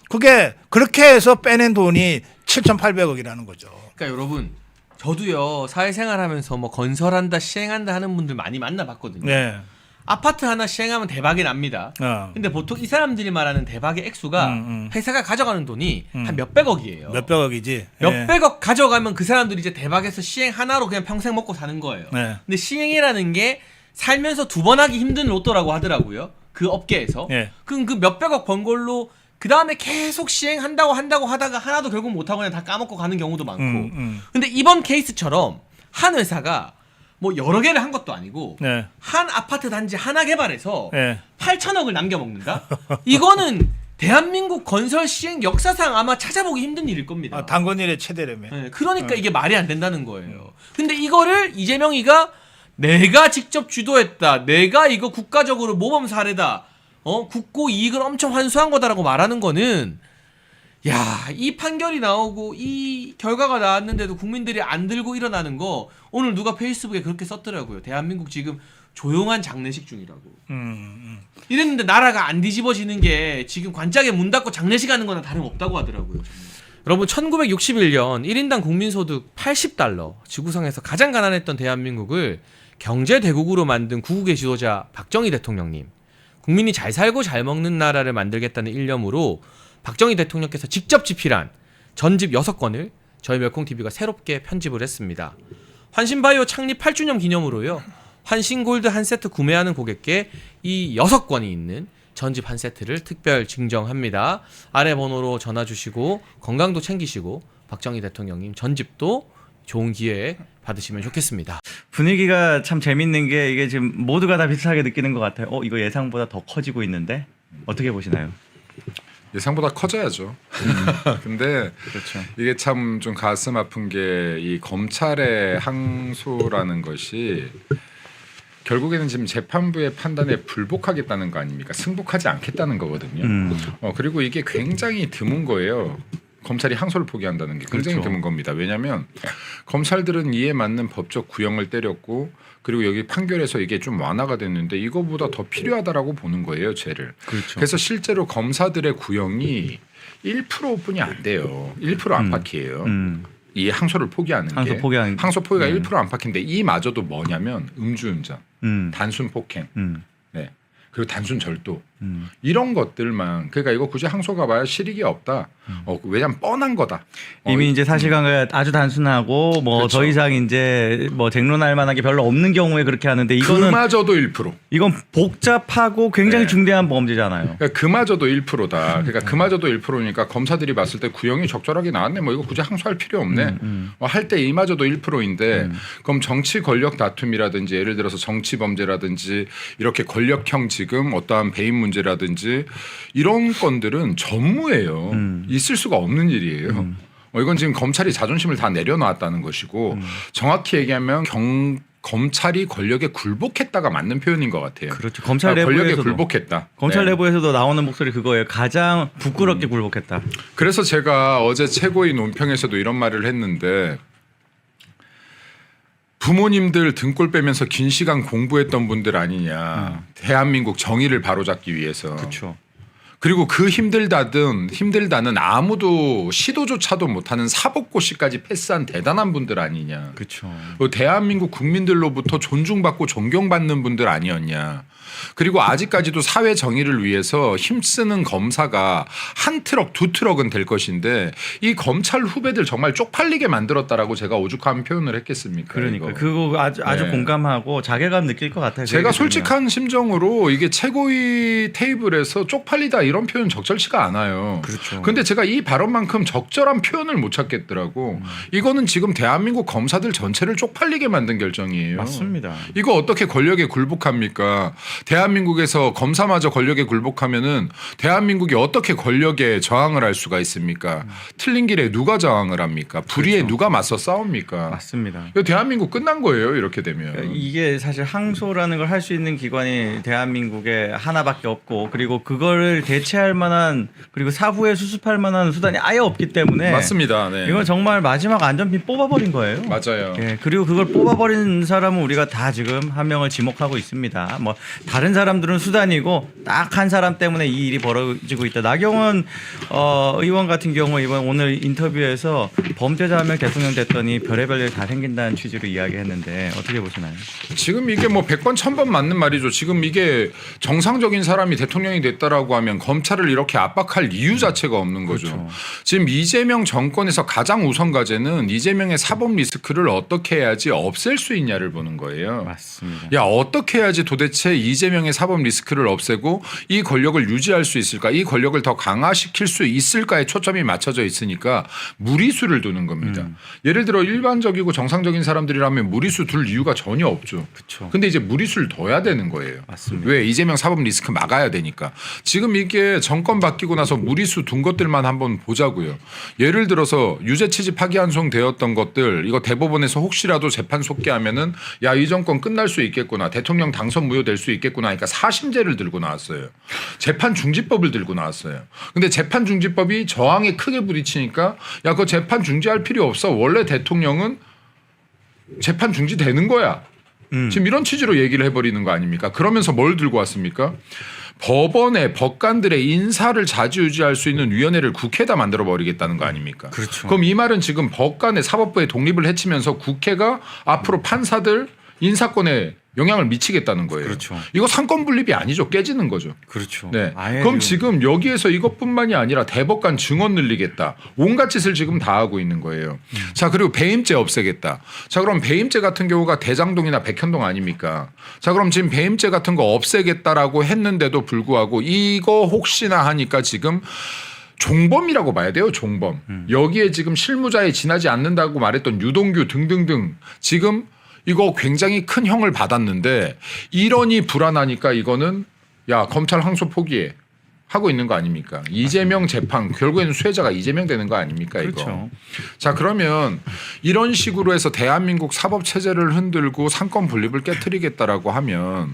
그게 그렇게 해서 빼낸 돈이 7,800억이라는 거죠. 그러니까 여러분 저도요 사회생활하면서 뭐 건설한다 시행한다 하는 분들 많이 만나봤거든요. 네. 아파트 하나 시행하면 대박이 납니다. 근데 보통 이 사람들이 말하는 대박의 액수가 회사가 가져가는 돈이 한 몇백억이에요. 몇백억이지. 몇백억 가져가면 그 사람들이 이제 대박에서 시행 하나로 그냥 평생 먹고 사는 거예요. 네. 근데 시행이라는 게 살면서 2번 하기 힘든 로또라고 하더라고요. 그 업계에서. 네. 그럼 그 몇백억 번 걸로 그 다음에 계속 시행한다고 하다가 하나도 결국 못하고 그냥 다 까먹고 가는 경우도 많고. 근데 이번 케이스처럼 한 회사가 뭐 여러 개를 한 것도 아니고 네. 한 아파트 단지 하나 개발해서 네. 8천억을 남겨먹는다? 이거는 대한민국 건설 시행 역사상 아마 찾아보기 힘든 일일 겁니다. 단건일의 최대라며. 네, 그러니까 이게 말이 안 된다는 거예요. 근데 이거를 이재명이가 내가 직접 주도했다. 내가 이거 국가적으로 모범 사례다. 국고 이익을 엄청 환수한 거다라고 말하는 거는 야, 이 판결이 나오고 이 결과가 나왔는데도 국민들이 안 들고 일어나는 거 오늘 누가 페이스북에 그렇게 썼더라고요. 대한민국 지금 조용한 장례식 중이라고. 이랬는데 나라가 안 뒤집어지는 게 지금 관짝에 문 닫고 장례식 하는 거나 다름없다고 하더라고요. 여러분 1961년 1인당 국민소득 80달러, 지구상에서 가장 가난했던 대한민국을 경제 대국으로 만든 구국의 지도자 박정희 대통령님, 국민이 잘 살고 잘 먹는 나라를 만들겠다는 일념으로 박정희 대통령께서 직접 집필한 전집 6권을 저희 멸콩TV가 새롭게 편집을 했습니다. 환신바이오 창립 8주년 기념으로요. 환신골드 한 세트 구매하는 고객께 이 6권이 있는 전집 한 세트를 특별 증정합니다. 아래 번호로 전화 주시고 건강도 챙기시고 박정희 대통령님 전집도 좋은 기회에 받으시면 좋겠습니다. 분위기가 참 재밌는 게 이게 지금 모두가 다 비슷하게 느끼는 것 같아요. 이거 예상보다 더 커지고 있는데 어떻게 보시나요? 예상보다 커져야죠. 근데 그렇죠. 이게 참 좀 가슴 아픈 게 이 검찰의 항소라는 것이 결국에는 지금 재판부의 판단에 불복하겠다는 거 아닙니까? 승복하지 않겠다는 거거든요. 그리고 이게 굉장히 드문 거예요. 검찰이 항소를 포기한다는 게 굉장히 그렇죠. 드문 겁니다. 왜냐하면 검찰들은 이에 맞는 법적 구형을 때렸고 그리고 여기 판결에서 이게 좀 완화가 됐는데 이거보다 더 필요하다라고 보는 거예요, 죄를. 그렇죠. 그래서 실제로 검사들의 구형이 1%뿐이 안 돼요. 1% 안팎이에요. 이 항소를 포기하는 항소 게 포기하는 항소 포기가 1% 안팎인데 이마저도 뭐냐면 음주운전, 단순 폭행, 네. 그리고 단순 절도 이런 것들만 그러니까 이거 굳이 항소 가봐야 실익이 없다. 왜냐면 뻔한 거다. 이미 이제 사실관계가 아주 단순하고 뭐 더 그렇죠. 이상 이제 뭐 쟁론할 만한 게 별로 없는 경우에 그렇게 하는데 이거는 그마저도 1%. 이건 복잡하고 굉장히 네. 중대한 범죄잖아요. 그러니까 그마저도 1%다. 그러니까 그마저도 1%니까 검사들이 봤을 때 구형이 적절하게 나왔네. 뭐 이거 굳이 항소할 필요 없네. 할 때 이마저도 1%인데 그럼 정치 권력 다툼이라든지 예를 들어서 정치 범죄라든지 이렇게 권력형 지금 어떠한 배임 문제라든지 이런 건들은 전무예요. 있을 수가 없는 일이에요. 이건 지금 검찰이 자존심을 다 내려놨다는 것이고 정확히 얘기하면 검찰이 권력에 굴복했다가 맞는 표현인 것 같아요. 그렇죠. 검찰 권력에 내부에서도 굴복했다. 검찰 네. 내부에서도 나오는 목소리 그거예요. 가장 부끄럽게 굴복했다. 그래서 제가 어제 최고위 논평에서도 이런 말을 했는데 부모님들 등골 빼면서 긴 시간 공부했던 분들 아니냐. 대한민국 정의를 바로잡기 위해서. 그렇죠. 그리고 그 힘들다는 아무도 시도조차도 못하는 사법고시까지 패스한 대단한 분들 아니냐. 그렇죠. 대한민국 국민들로부터 존중받고 존경받는 분들 아니었냐. 그리고 아직까지도 사회 정의를 위해서 힘쓰는 검사가 한 트럭 두 트럭은 될 것인데 이 검찰 후배들 정말 쪽팔리게 만들었다라고 제가 오죽하면 표현을 했겠습니까? 그러니까 이거. 그거 아주 네. 공감하고 자괴감 느낄 것 같아요. 제가 솔직한 심정으로 이게 최고위 테이블에서 쪽팔리다 이런 표현 적절치가 않아요. 그렇죠. 근데 제가 이 발언만큼 적절한 표현을 못 찾겠더라고. 이거는 지금 대한민국 검사들 전체를 쪽팔리게 만든 결정이에요. 맞습니다. 이거 어떻게 권력에 굴복합니까? 대한민국에서 검사마저 권력에 굴복하면은 대한민국이 어떻게 권력에 저항을 할 수가 있습니까? 틀린 길에 누가 저항을 합니까? 불의에 그렇죠. 누가 맞서 싸웁니까? 맞습니다. 이거 대한민국 끝난 거예요. 이렇게 되면. 이게 사실 항소라는 걸 할 수 있는 기관이 대한민국에 하나밖에 없고 그리고 그거를 대체할 만한 그리고 사후에 수습할 만한 수단이 아예 없기 때문에 맞습니다. 네. 이건 정말 마지막 안전핀 뽑아버린 거예요. 맞아요. 예, 그리고 그걸 뽑아버린 사람은 우리가 다 지금 한 명을 지목하고 있습니다. 뭐 다른 사람들은 수단이고 딱 한 사람 때문에 이 일이 벌어지고 있다. 나경원 의원 같은 경우 이번 오늘 인터뷰에서 범죄자 한 명 대통령 됐더니 별의별 일 다 생긴다는 취지로 이야기했는데 어떻게 보시나요? 지금 이게 뭐 100번 1000번 맞는 말이죠. 지금 이게 정상적인 사람이 대통령이 됐다라고 하면 검찰을 이렇게 압박할 이유 자체가 없는 거죠. 그렇죠. 지금 이재명 정권에서 가장 우선 과제는 이재명의 사법 리스크를 어떻게 해야지 없앨 수 있냐를 보는 거예요. 맞습니다. 야, 어떻게 해야지 도대체 이재명의 사법 리스크를 없애고 이 권력을 유지할 수 있을까? 이 권력을 더 강화시킬 수 있을까에 초점이 맞춰져 있으니까 무리수를 두는 겁니다. 예를 들어 일반적이고 정상적인 사람들이라면 무리수 둘 이유가 전혀 없죠. 그렇죠. 근데 이제 무리수를 둬야 되는 거예요. 맞습니다. 왜? 이재명 사법 리스크 막아야 되니까. 지금 이게 정권 바뀌고 나서 무리수 둔 것들만 한번 보자고요. 예를 들어서 유죄 취지 파기환송되었던 것들 이거 대법원에서 혹시라도 재판 속개하면은 야, 이 정권 끝날 수 있겠구나. 대통령 당선 무효될 수 있겠구나. 되겠구나 하니까 사심제를 들고 나왔어요. 재판 중지법을 들고 나왔어요. 근데 재판 중지법이 저항에 크게 부딪히니까 야, 그거 재판 중지할 필요 없어. 원래 대통령은 재판 중지되는 거야. 지금 이런 취지로 얘기를 해버리는 거 아닙니까? 그러면서 뭘 들고 왔습니까? 법원의 법관들의 인사를 자주유지할 수 있는 위원회를 국회에다 만들어 버리겠다는 거 아닙니까? 그렇죠. 그럼 이 말은 지금 법관의 사법부의 독립을 해치면서 국회가 앞으로 판사들 인사권에 영향을 미치겠다는 거예요. 그렇죠. 이거 상권 분립이 아니죠. 깨지는 거죠. 그렇죠. 네. 아예 그럼 지금 여기에서 이것뿐만이 아니라 대법관 증언 늘리겠다. 온갖 짓을 지금 다 하고 있는 거예요. 자, 그리고 배임죄 없애겠다. 자, 그럼 배임죄 같은 경우가 대장동이나 백현동 아닙니까? 자, 그럼 지금 배임죄 같은 거 없애겠다라고 했는데도 불구하고 이거 혹시나 하니까 지금 종범이라고 봐야 돼요. 종범. 여기에 지금 실무자에 지나지 않는다고 말했던 유동규 등등등 지금 이거 굉장히 큰 형을 받았는데 일원이 불안하니까 이거는 야, 검찰 항소 포기해 하고 있는 거 아닙니까? 이재명 재판 결국에는 수혜자가 이재명 되는 거 아닙니까? 이거. 그렇죠. 자, 그러면 이런 식으로 해서 대한민국 사법 체제를 흔들고 상권 분립을 깨트리겠다라고 하면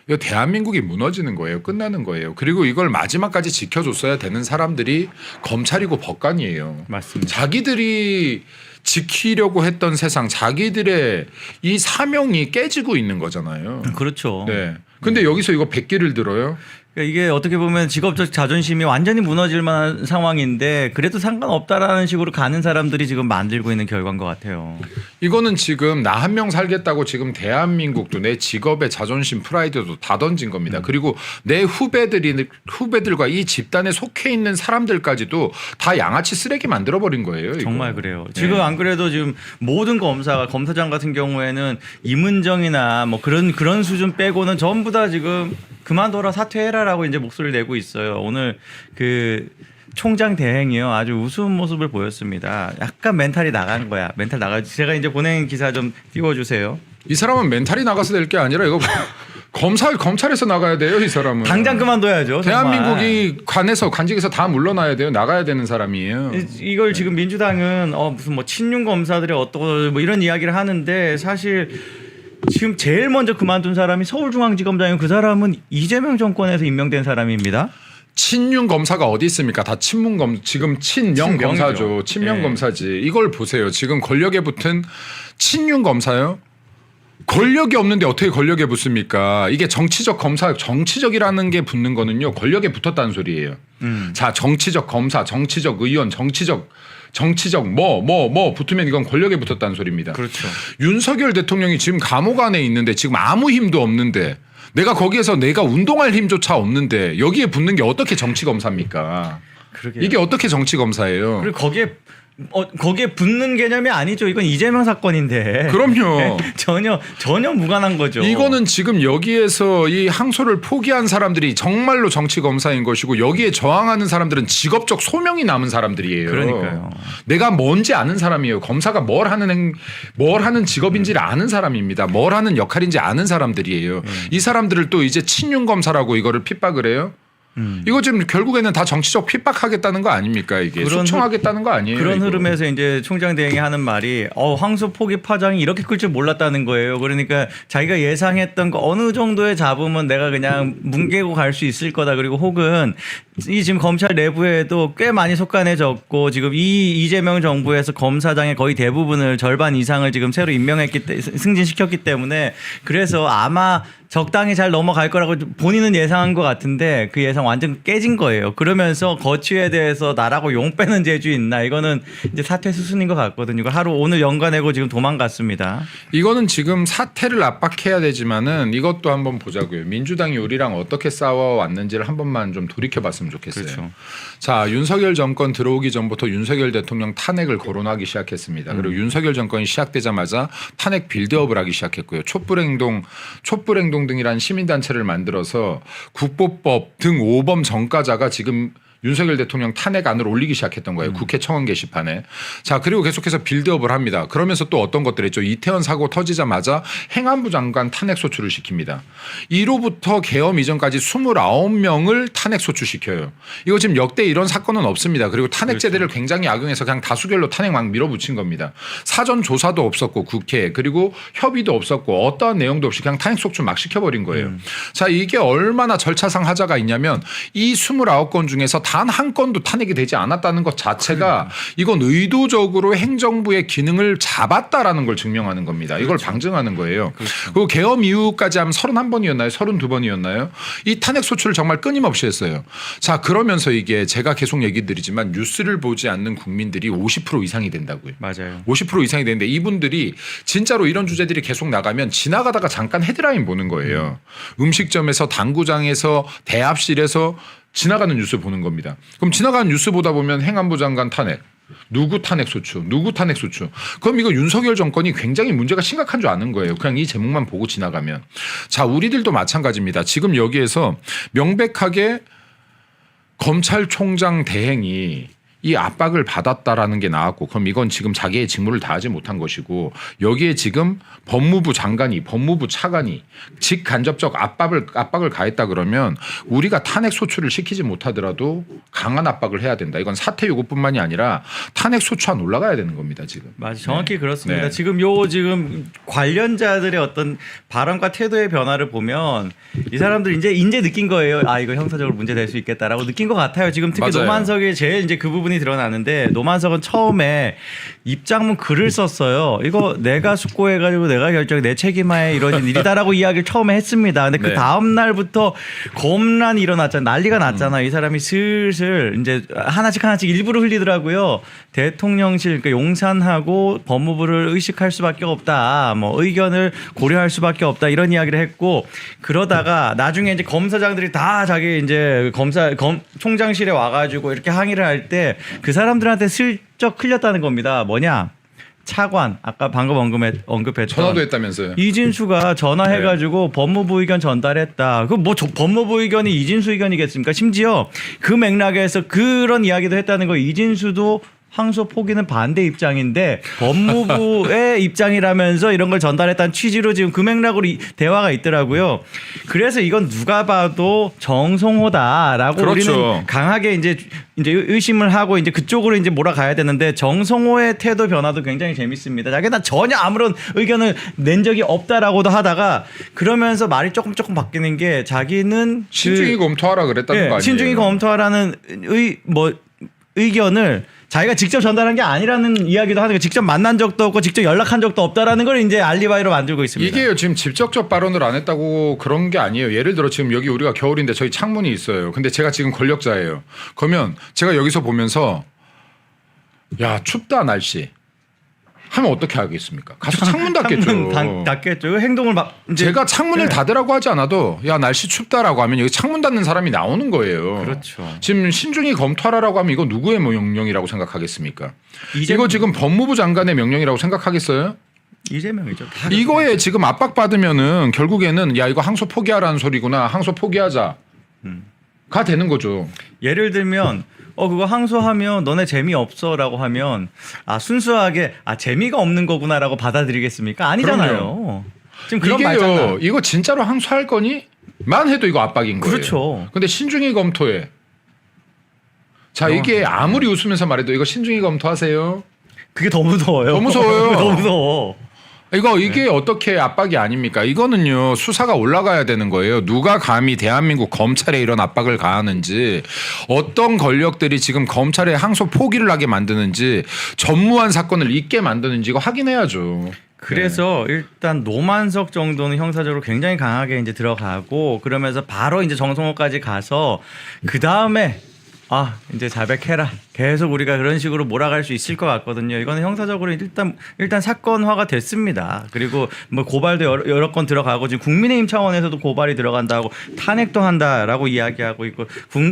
이거 대한민국이 무너지는 거예요. 끝나는 거예요. 그리고 이걸 마지막까지 지켜줬어야 되는 사람들이 검찰이고 법관이에요. 맞습니다. 자기들이 지키려고 했던 세상, 자기들의 이 사명이 깨지고 있는 거잖아요. 그렇죠. 네. 근데 여기서 이거 100개를 들어요? 그러니까 이게 어떻게 보면 직업적 자존심이 완전히 무너질 만한 상황인데 그래도 상관없다라는 식으로 가는 사람들이 지금 만들고 있는 결과인 것 같아요. 이거는 지금 나 한 명 살겠다고 지금 대한민국도 내 직업의 자존심 프라이드도 다 던진 겁니다. 그리고 내 후배들과 이 집단에 속해 있는 사람들까지도 다 양아치 쓰레기 만들어버린 거예요. 이거. 정말 그래요. 네. 지금 안 그래도 지금 모든 검사가 검사장 같은 경우에는 임은정이나 뭐 그런 수준 빼고는 전부 다 지금 그만둬라 사퇴해라라고 이제 목소리를 내고 있어요. 오늘 그 총장 대행이요 아주 우스운 모습을 보였습니다. 약간 멘탈이 나간 거야. 멘탈 나가. 제가 이제 보낸 기사 좀 띄워주세요. 이 사람은 멘탈이 나가서 될 게 아니라 이거 검찰에서 나가야 돼요. 이 사람은. 당장 그만둬야죠. 정말. 대한민국이 관직에서 다 물러나야 돼요. 나가야 되는 사람이에요. 이걸 지금 민주당은 무슨 뭐 친윤 검사들이 어떠고 뭐 이런 이야기를 하는데 사실 지금 제일 먼저 그만둔 사람이 서울중앙지검장이고 그 사람은 이재명 정권에서 임명된 사람입니다. 친윤 검사가 어디 있습니까? 다 지금 친명 친명이죠. 검사죠. 친명 네. 검사지. 이걸 보세요. 지금 권력에 붙은 친윤 검사요. 권력이 없는데 어떻게 권력에 붙습니까? 이게 정치적 검사, 정치적이라는 게 붙는 거는요. 권력에 붙었다는 소리예요. 자, 정치적 검사, 정치적 의원, 정치적 뭐 붙으면 이건 권력에 붙었다는 소리입니다. 그렇죠. 윤석열 대통령이 지금 감옥 안에 있는데 지금 아무 힘도 없는데 내가 거기에서 내가 운동할 힘조차 없는데 여기에 붙는 게 어떻게 정치 검사입니까? 그러게요. 이게 어떻게 정치 검사예요? 그리고 거기에 붙는 개념이 아니죠. 이건 이재명 사건인데. 그럼요. 전혀 무관한 거죠. 이거는 지금 여기에서 이 항소를 포기한 사람들이 정말로 정치 검사인 것이고 여기에 저항하는 사람들은 직업적 소명이 남은 사람들이에요. 그러니까요. 내가 뭔지 아는 사람이에요. 검사가 뭘 하는 직업인지를 아는 사람입니다. 뭘 하는 역할인지 아는 사람들이에요. 이 사람들을 또 이제 친윤 검사라고 이거를 핍박을 해요. 이거 지금 결국에는 다 정치적 핍박하겠다는 거 아닙니까? 이게 소청하겠다는 거 아니에요? 그런 이거. 흐름에서 이제 총장 대행이 하는 말이 항소 포기 파장이 이렇게 클 줄 몰랐다는 거예요. 그러니까 자기가 예상했던 거 어느 정도의 잡음은 내가 그냥 뭉개고 갈 수 있을 거다. 그리고 혹은 이 지금 검찰 내부에도 꽤 많이 속간해졌고 지금 이 이재명 정부에서 검사장의 거의 대부분을 절반 이상을 지금 새로 승진시켰기 때문에 그래서 아마 적당히 잘 넘어갈 거라고 본인은 예상한 것 같은데 그 예상 완전 깨진 거예요. 그러면서 거취에 대해서 나라고 용 빼는 재주 있나 이거는 이제 사퇴 수순인 것 같거든요. 이거 하루 오늘 연관내고 지금 도망갔습니다. 이거는 지금 사태를 압박해야 되지만은 이것도 한번 보자고요. 민주당이 우리랑 어떻게 싸워왔는지를 한 번만 좀 돌이켜봤으면 좋겠어요. 그렇죠. 자, 윤석열 정권 들어오기 전부터 윤석열 대통령 탄핵을 거론하기 시작했습니다. 그리고 윤석열 정권이 시작되자마자 탄핵 빌드업을 하기 시작했고요. 촛불행동 등이라는 시민단체를 만들어서 국보법 등 5범 전과자가 지금 윤석열 대통령 탄핵안을 올리기 시작했던 거예요. 국회 청원 게시판에. 자, 그리고 계속해서 빌드업을 합니다. 그러면서 또 어떤 것들 했죠. 이태원 사고 터지자마자 행안부 장관 탄핵 소추를 시킵니다. 1호부터 계엄 이전까지 29명을 탄핵 소추시켜요. 이거 지금 역대 이런 사건은 없습니다. 그리고 탄핵제대를 굉장히 악용해서 그냥 다수결로 탄핵 막 밀어붙인 겁니다. 사전 조사도 없었고 국회 그리고 협의도 없었고 어떠한 내용도 없이 그냥 탄핵 소추 막 시켜버린 거예요. 자, 이게 얼마나 절차상 하자가 있냐면 이 29건 중에서 단 한 건도 탄핵이 되지 않았다는 것 자체가 이건 의도적으로 행정부의 기능을 잡았다라는 걸 증명하는 겁니다. 이걸 방증하는 거예요. 그리고 계엄 이후까지 하면 31번이었나요? 32번이었나요? 이 탄핵 소추를 정말 끊임없이 했어요. 자, 그러면서 이게 제가 계속 얘기 드리지만 뉴스를 보지 않는 국민들이 50% 이상이 된다고요. 맞아요. 50% 이상이 되는데 이분들이 진짜로 이런 주제들이 계속 나가면 지나가다가 잠깐 헤드라인 보는 거예요. 음식점에서 당구장에서 대합실에서 지나가는 뉴스 보는 겁니다. 그럼 지나가는 뉴스 보다 보면 행안부 장관 탄핵, 누구 탄핵 소추, 누구 탄핵 소추. 그럼 이거 윤석열 정권이 굉장히 문제가 심각한 줄 아는 거예요. 그냥 이 제목만 보고 지나가면. 자, 우리들도 마찬가지입니다. 지금 여기에서 명백하게 검찰총장 대행이 이 압박을 받았다라는 게 나왔고 그럼 이건 지금 자기의 직무를 다하지 못한 것이고 여기에 지금 법무부 장관이 법무부 차관이 직간접적 압박을 가했다 그러면 우리가 탄핵 소추를 시키지 못하더라도 강한 압박을 해야 된다. 이건 사퇴 요구뿐만이 아니라 탄핵 소추안 올라가야 되는 겁니다. 지금. 맞아요. 정확히 네. 그렇습니다. 네. 지금 관련자들의 어떤 발언과 태도의 변화를 보면 이 사람들 이제 느낀 거예요. 아, 이거 형사적으로 문제될 수 있겠다라고 느낀 것 같아요. 지금 특히 맞아요. 노만석이 제일 이제 그 부분이 드러나는데 노만석은 처음에 입장문 글을 썼어요. 이거 내가 숙고해가지고 내가 결정 내 책임하에 이루어진 일이다라고 이야기를 처음에 했습니다. 근데 그 네. 다음 날부터 검란이 일어났잖아요. 난리가 났잖아요. 이 사람이 슬슬 이제 하나씩 일부러 흘리더라고요. 대통령실 그러니까 용산하고 법무부를 의식할 수밖에 없다. 뭐 의견을 고려할 수밖에 없다. 이런 이야기를 했고 그러다가 나중에 이제 검사장들이 다 자기 이제 총장실에 와가지고 이렇게 항의를 할 때 그 사람들한테 슬쩍 흘렸다는 겁니다. 뭐냐? 차관 아까 방금 언급했던 전화도 했다면서요. 이진수가 전화해가지고 법무부 의견 전달했다. 그 뭐 법무부 의견이 이진수 의견이겠습니까? 심지어 그 맥락에서 그런 이야기도 했다는 거. 이진수도 항소 포기는 반대 입장인데 법무부의 입장이라면서 이런 걸 전달했다는 취지로 지금 그 맥락으로 대화가 있더라고요. 그래서 이건 누가 봐도 정성호다라고 그렇죠. 우리는 강하게 이제 의심을 하고 이제 그쪽으로 이제 몰아가야 되는데 정성호의 태도 변화도 굉장히 재밌습니다. 자기는 전혀 아무런 의견을 낸 적이 없다라고도 하다가 그러면서 말이 조금 바뀌는 게 자기는 신중히 검토하라 그랬다는 거 아니에요? 신중히 검토하라는 의견을 자기가 직접 전달한 게 아니라는 이야기도 하는 거. 직접 만난 적도 없고 직접 연락한 적도 없다라는 걸 이제 알리바이로 만들고 있습니다. 이게요 지금 직접적 발언을 안 했다고 그런 게 아니에요. 예를 들어 지금 여기 우리가 겨울인데 저희 창문이 있어요. 근데 제가 지금 권력자예요. 그러면 제가 여기서 보면서 야 춥다 날씨 하면 어떻게 하겠습니까? 가서 창문 닫겠죠. 닫겠죠. 행동을 막 이제 제가 창문을 네. 닫으라고 하지 않아도 야 날씨 춥다라고 하면 여기 창문 닫는 사람이 나오는 거예요. 그렇죠. 지금 신중히 검토하라라고 하면 이거 누구의 명령이라고 생각하겠습니까? 이재명. 이거 지금 법무부 장관의 명령이라고 생각하겠어요? 이재명이죠. 이거에 지금 압박받으면은 결국에는 야 이거 항소 포기하라는 소리구나. 항소 포기하자. 가 되는 거죠. 예를 들면 그거 항소하면 너네 재미없어라고 하면 순수하게 재미가 없는 거구나라고 받아들이겠습니까? 아니잖아요. 그럼요. 지금 그런 이게요. 말잖아. 이거 진짜로 항소할 거니? 만 해도 이거 압박인 거예요. 그렇죠. 근데 신중히 검토해. 자 이게 아무리 웃으면서 말해도 이거 신중히 검토하세요. 그게 더 무서워요. 더 무서워요. 더 무서워. 이게 어떻게 압박이 아닙니까? 이거는요 수사가 올라가야 되는 거예요. 누가 감히 대한민국 검찰에 이런 압박을 가하는지 어떤 권력들이 지금 검찰에 항소 포기를 하게 만드는지 전무한 사건을 잊게 만드는지 이거 확인해야죠. 그래서 일단 노만석 정도는 형사적으로 굉장히 강하게 이제 들어가고 그러면서 바로 이제 정성호까지 가서 그 다음에 이제 자백해라. 계속 우리가 그런 식으로 몰아갈 수 있을 것 같거든요. 이거는 형사적으로 일단 사건화가 됐습니다. 그리고 뭐 고발도 여러 건 들어가고 지금 국민의힘 차원에서도 고발이 들어간다고 탄핵도 한다라고 이야기하고 있고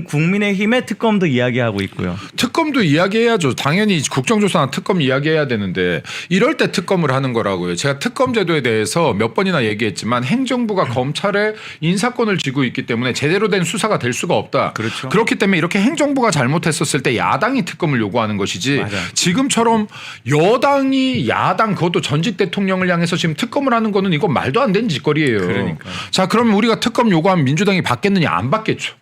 국민의힘의 특검도 이야기하고 있고요. 특검도 이야기해야죠. 당연히 국정조사나 특검 이야기해야 되는데 이럴 때 특검을 하는 거라고요. 제가 특검 제도에 대해서 몇 번이나 얘기했지만 행정부가 검찰에 인사권을 쥐고 있기 때문에 제대로 된 수사가 될 수가 없다. 그렇죠. 그렇기 때문에 이렇게 행정 정부가 잘못했었을 때 야당이 특검을 요구하는 것이지 맞아. 지금처럼 여당이 야당 그것도 전직 대통령을 향해서 지금 특검을 하는 거는 이건 말도 안 되는 짓거리예요. 그러니까요. 자, 그러면 우리가 특검 요구하면 민주당이 받겠느냐? 안 받겠죠.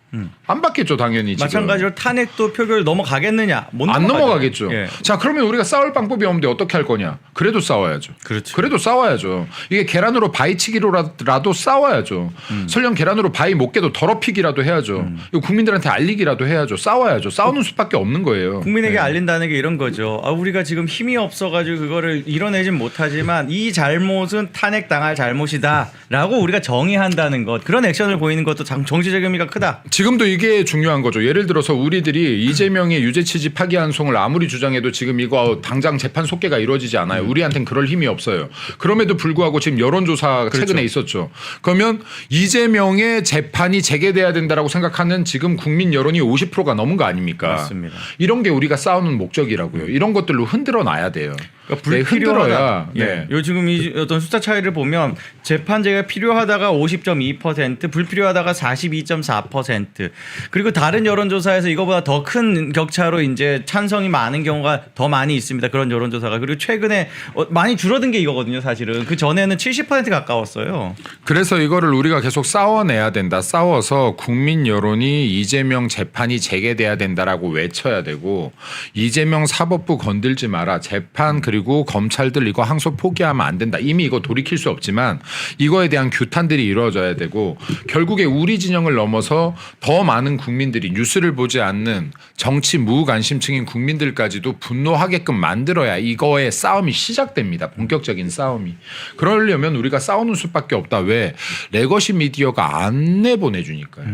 안 받겠죠, 당연히. 지금. 마찬가지로 탄핵도 표결 넘어가겠느냐? 못 안 넘어가겠죠. 예. 자, 그러면 우리가 싸울 방법이 없는데 어떻게 할 거냐? 그래도 싸워야죠. 그렇죠. 그래도 싸워야죠. 이게 계란으로 바위치기로라도 싸워야죠. 설령 계란으로 바위 못 깨도 더럽히기라도 해야죠. 이거 국민들한테 알리기라도 해야죠. 싸워야죠. 싸우는 수밖에 없는 거예요. 국민에게 네. 알린다는 게 이런 거죠. 우리가 지금 힘이 없어가지고 그거를 이뤄내진 못하지만 이 잘못은 탄핵당할 잘못이다라고 우리가 정의한다는 것. 그런 액션을 보이는 것도 정치적 의미가 크다. 지금도 이게 중요한 거죠. 예를 들어서 우리들이 이재명의 유죄 취지 파기환송을 아무리 주장해도 지금 이거 당장 재판 속개가 이루어지지 않아요. 우리한테는 그럴 힘이 없어요. 그럼에도 불구하고 지금 여론조사 그렇죠. 최근에 있었죠. 그러면 이재명의 재판이 재개돼야 된다라고 생각하는 지금 국민 여론이 50%가 넘은 거 아닙니까? 맞습니다. 이런 게 우리가 싸우는 목적이라고요. 이런 것들로 흔들어 놔야 돼요. 그러니까 네, 흔들어야. 예. 네. 요 지금 이 어떤 숫자 차이를 보면 재판제가 필요하다가 50.2%, 불필요하다가 42.4%. 그리고 다른 여론조사에서 이거보다 더 큰 격차로 이제 찬성이 많은 경우가 더 많이 있습니다. 그런 여론조사가. 그리고 최근에 많이 줄어든 게 이거거든요, 사실은. 그 전에는 70% 가까웠어요. 그래서 이거를 우리가 계속 싸워내야 된다. 싸워서 국민 여론이 이재명 재판이 재개돼야 된다라고 외쳐야 되고 이재명 사법부 건들지 마라. 재판 그리고 검찰들 이거 항소 포기하면 안 된다. 이미 이거 돌이킬 수 없지만 이거에 대한 규탄들이 이루어져야 되고 결국에 우리 진영을 넘어서 더 많은 국민들이 뉴스를 보지 않는 정치 무관심층인 국민들까지도 분노하게끔 만들어야 이거의 싸움이 시작됩니다. 본격적인 싸움이. 그러려면 우리가 싸우는 수밖에 없다. 왜? 레거시 미디어가 안 내보내주니까요.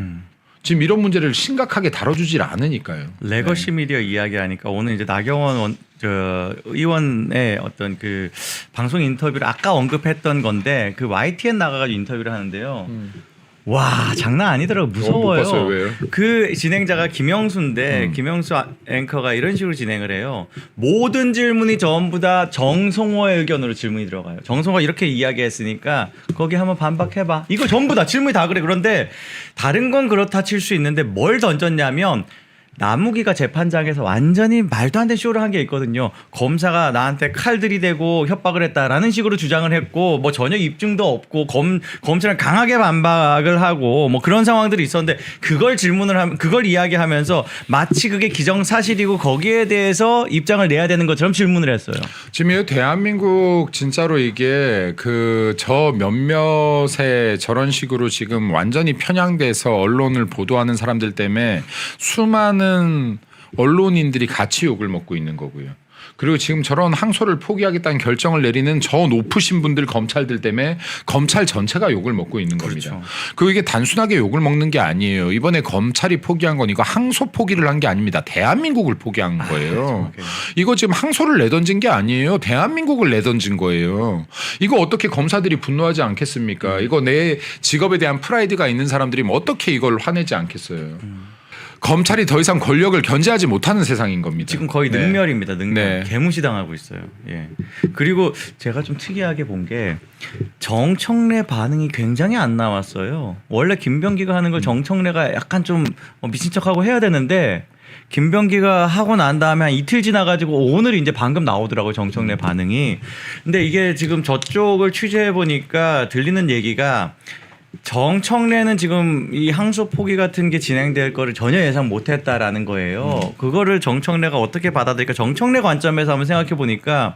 지금 이런 문제를 심각하게 다뤄주질 않으니까요. 레거시 미디어 이야기하니까 오늘 이제 나경원 의원의 어떤 그 방송 인터뷰를 아까 언급했던 건데 그 YTN 나가가지고 인터뷰를 하는데요. 와 장난 아니더라고 무서워요. 못 봤어요. 왜요? 그 진행자가 김영수인데 김영수 앵커가 이런 식으로 진행을 해요. 모든 질문이 전부 다 정성호의 의견으로 질문이 들어가요. 정성호가 이렇게 이야기했으니까 거기 한번 반박해봐. 이거 전부 다 질문이 다 그래. 그런데 다른 건 그렇다 칠 수 있는데 뭘 던졌냐면 남욱이가 재판장에서 완전히 말도 안 되는 쇼를 한 게 있거든요. 검사가 나한테 칼 들이대고 협박을 했다라는 식으로 주장을 했고 뭐 전혀 입증도 없고 검찰은 강하게 반박을 하고 뭐 그런 상황들이 있었는데 그걸 질문을 하면 그걸 이야기하면서 마치 그게 기정사실이고 거기에 대해서 입장을 내야 되는 것처럼 질문을 했어요. 지금 이 대한민국 진짜로 이게 그 저 몇몇의 저런 식으로 지금 완전히 편향돼서 언론을 보도하는 사람들 때문에 수많은 언론인들이 같이 욕을 먹고 있는 거고요. 그리고 지금 저런 항소를 포기하겠다는 결정을 내리는 저 높으신 분들 검찰들 때문에 검찰 전체가 욕을 먹고 있는 겁니다. 그렇죠. 그리고 이게 단순하게 욕을 먹는 게 아니에요. 이번에 검찰이 포기한 건 이거 항소 포기를 한 게 아닙니다. 대한민국을 포기한 거예요. 이거 지금 항소를 내던진 게 아니에요. 대한민국을 내던진 거예요. 이거 어떻게 검사들이 분노하지 않겠습니까? 이거 내 직업에 대한 프라이드가 있는 사람들이 뭐 어떻게 이걸 화내지 않겠어요. 검찰이 더 이상 권력을 견제하지 못하는 세상인 겁니다. 지금 거의 네. 능멸입니다. 능멸. 네. 개무시당하고 있어요. 예. 그리고 제가 좀 특이하게 본 게 정청래 반응이 굉장히 안 나왔어요. 원래 김병기가 하는 걸 정청래가 약간 좀 미친 척하고 해야 되는데 김병기가 하고 난 다음에 한 이틀 지나가지고 오늘 이제 방금 나오더라고요. 정청래 반응이. 근데 이게 지금 저쪽을 취재해 보니까 들리는 얘기가 정청래는 지금 이 항소 포기 같은 게 진행될 거를 전혀 예상 못했다라는 거예요. 그거를 정청래가 어떻게 받아들일까? 정청래 관점에서 한번 생각해 보니까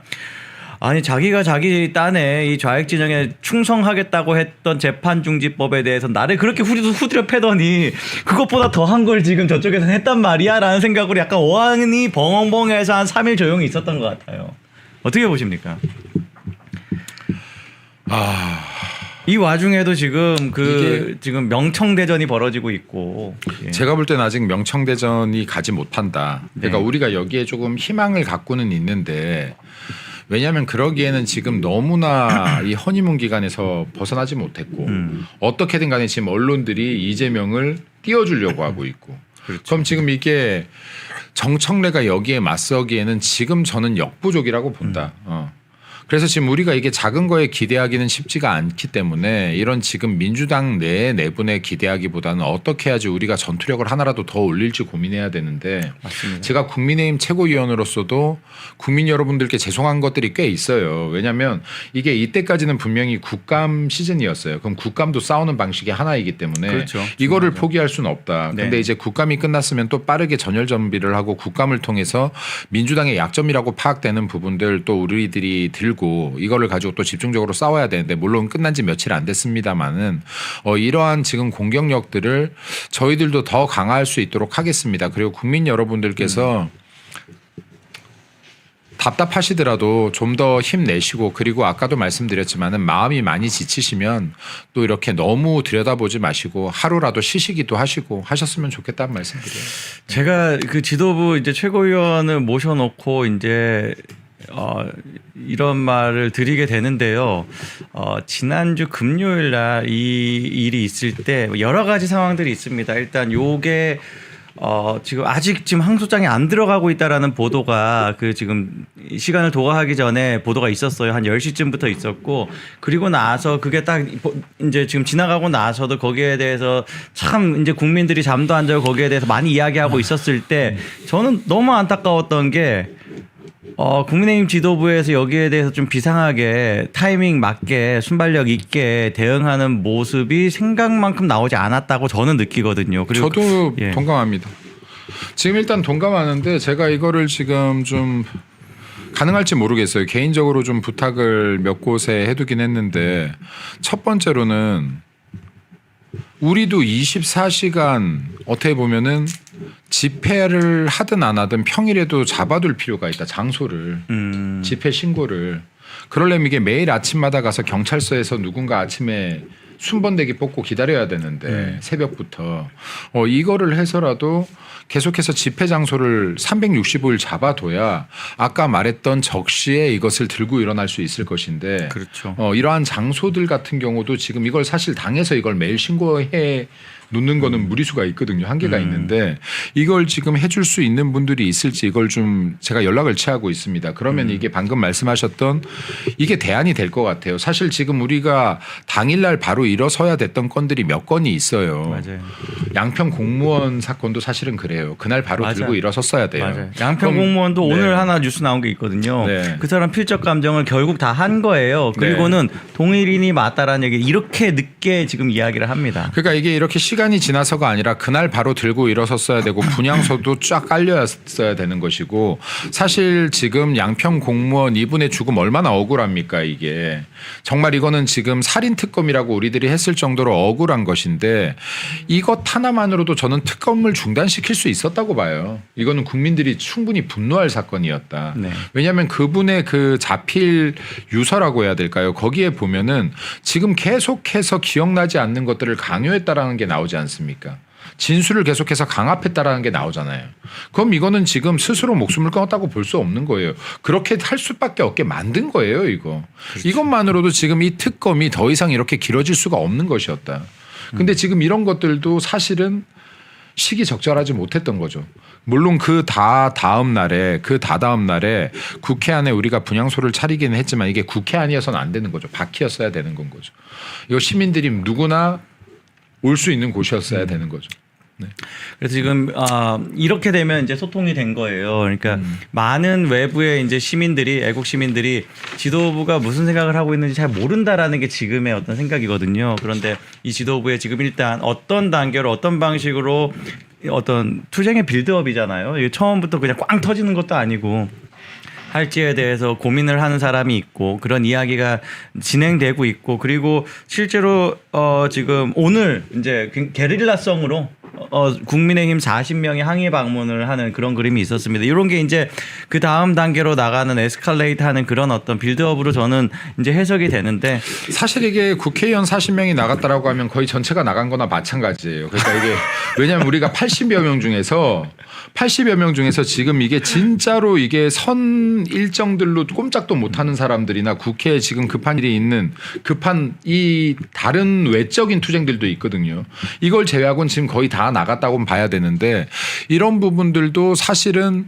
아니 자기가 자기 딴에 이 좌익 진영에 충성하겠다고 했던 재판중지법에 대해서 나를 그렇게 후드려 패더니 그것보다 더한 걸 지금 저쪽에서 했단 말이야라는 생각으로 약간 어안이 벙벙해서 한 3일 조용히 있었던 것 같아요. 어떻게 보십니까? 이 와중에도 지금 지금 명청대전이 벌어지고 있고 예. 제가 볼 때는 아직 명청대전이 가지 못한다. 그러니까 네. 우리가 여기에 조금 희망을 갖고는 있는데 왜냐하면 그러기에는 지금 너무나 이 허니문 기간에서 벗어나지 못했고 어떻게든 간에 지금 언론들이 이재명을 띄워주려고 하고 있고 그럼 지금 이게 정청래가 여기에 맞서기에는 지금 저는 역부족이라고 본다. 그래서 지금 우리가 이게 작은 거에 기대하기는 쉽지가 않기 때문에 이런 지금 민주당 내 내분에 기대하기보다는 어떻게 해야지 우리가 전투력을 하나라도 더 올릴지 고민해야 되는데 맞습니다. 제가 국민의힘 최고위원으로서도 국민 여러분들께 죄송한 것들이 꽤 있어요. 왜냐하면 이게 이때까지는 분명히 국감 시즌이었어요. 그럼 국감도 싸우는 방식이 하나이기 때문에 그렇죠. 이거를 포기할 수는 없다. 네. 근데 이제 국감이 끝났으면 또 빠르게 전열 정비를 하고 국감을 통해서 민주당의 약점이라고 파악되는 부분들 또 우리들이 들고 이거를 가지고 또 집중적으로 싸워야 되는데 물론 끝난 지 며칠 안 됐습니다만은 이러한 지금 공격력들을 저희들도 더 강화할 수 있도록 하겠습니다. 그리고 국민 여러분들께서 답답하시더라도 좀 더 힘내시고 그리고 아까도 말씀드렸지만은 마음이 많이 지치시면 또 이렇게 너무 들여다보지 마시고 하루라도 쉬시기도 하시고 하셨으면 좋겠다는 말씀드려요. 제가 그 지도부 이제 최고위원을 모셔놓고 이제 이런 말을 드리게 되는데요. 지난주 금요일 날 이 일이 있을 때 여러 가지 상황들이 있습니다. 일단 요게 지금 아직 지금 항소장에 안 들어가고 있다라는 보도가 그 지금 시간을 도과하기 전에 보도가 있었어요. 한 10시쯤부터 있었고 그리고 나서 그게 딱 이제 지금 지나가고 나서도 거기에 대해서 참 이제 국민들이 잠도 안 자고 거기에 대해서 많이 이야기하고 있었을 때 저는 너무 안타까웠던 게 국민의힘 지도부에서 여기에 대해서 좀 비상하게 타이밍 맞게 순발력 있게 대응하는 모습이 생각만큼 나오지 않았다고 저는 느끼거든요. 그리고 저도 예. 동감합니다. 지금 일단 동감하는데 제가 이거를 지금 좀 가능할지 모르겠어요. 개인적으로 좀 부탁을 몇 곳에 해두긴 했는데 첫 번째로는 우리도 24시간 어떻게 보면은 집회를 하든 안 하든 평일에도 잡아둘 필요가 있다. 장소를 집회 신고를 그러려면 이게 매일 아침마다 가서 경찰서에서 누군가 아침에 순번대기 뽑고 기다려야 되는데 새벽부터 이거를 해서라도 계속해서 집회 장소를 365일 잡아둬야 아까 말했던 적시에 이것을 들고 일어날 수 있을 것인데 그렇죠. 이러한 장소들 같은 경우도 지금 이걸 사실 당에서 이걸 매일 신고해 놓는 거는 무리수가 있거든요. 한계가 있는데 이걸 지금 해줄 수 있는 분들이 있을지 이걸 좀 제가 연락을 취하고 있습니다. 그러면 이게 방금 말씀하셨던 이게 대안이 될 것 같아요. 사실 지금 우리가 당일날 바로 일어서야 됐던 건들이 몇 건이 있어요. 맞아요. 양평 공무원 사건도 사실은 그래요. 그날 바로 맞아요. 들고 일어섰어야 돼요. 맞아요. 양평 그럼- 공무원도 네. 오늘 하나 뉴스 나온 게 있거든요. 네. 그 사람 필적 감정을 결국 다 한 거예요. 그리고는 동일인이 맞다라는 얘기 이렇게 늦게 지금 이야기를 합니다. 그러니까 이게 이렇게 시간이 지나서가 아니라 그날 바로 들고 일어섰어야 되고 분향소도 쫙 깔렸어야 되는 것이고 사실 지금 양평 공무원 이분의 죽음 얼마나 억울합니까 이게. 정말 이거는 지금 살인특검이라고 우리들이 했을 정도로 억울한 것인데 이것 하나만으로도 저는 특검을 중단시킬 수 있었다고 봐요. 이거는 국민들이 충분히 분노할 사건이었다. 네. 왜냐하면 그분의 그 자필 유서라고 해야 될까요? 거기에 보면은 지금 계속해서 기억나지 않는 것들을 강요했다라는 게 나오지 않습니까? 진술을 계속해서 강압했다라는 게 나오잖아요. 그럼 이거는 지금 스스로 목숨을 끊었다고 볼 수 없는 거예요. 그렇게 할 수밖에 없게 만든 거예요, 이거. 그렇죠. 이것만으로도 지금 이 특검이 더 이상 이렇게 길어질 수가 없는 것이었다. 근데 지금 이런 것들도 사실은 시기적절하지 못했던 거죠. 물론 그 다다음 날에 국회 안에 우리가 분향소를 차리기는 했지만 이게 국회 안이어서는 안 되는 거죠. 밖이었어야 되는 건 거죠. 이거 시민들이 누구나 올 수 있는 곳이었어야 되는 거죠. 네. 그래서 지금 이렇게 되면 이제 소통이 된 거예요. 그러니까 많은 외부의 이제 시민들이 애국 시민들이 지도부가 무슨 생각을 하고 있는지 잘 모른다라는 게 지금의 어떤 생각이거든요. 그런데 이 지도부에 지금 일단 어떤 단계로 어떤 방식으로 어떤 투쟁의 빌드업이잖아요. 이게 처음부터 그냥 꽝 터지는 것도 아니고 할지에 대해서 고민을 하는 사람이 있고 그런 이야기가 진행되고 있고 그리고 실제로 지금 오늘 이제 게릴라성으로 국민의힘 40명이 항의 방문을 하는 그런 그림이 있었습니다. 이런 게 이제 그 다음 단계로 나가는 에스컬레이트하는 그런 어떤 빌드업으로 저는 이제 해석이 되는데 사실 이게 국회의원 40명이 나갔다라고 하면 거의 전체가 나간 거나 마찬가지예요. 그러니까 이게 왜냐하면 우리가 80여 명 중에서 지금 이게 진짜로 이게 선 일정들로 꼼짝도 못하는 사람들이나 국회에 지금 급한 일이 있는 급한 이 다른 외적인 투쟁들도 있거든요. 이걸 제외하고는 지금 거의 다 나갔다고 봐야 되는데 이런 부분들도 사실은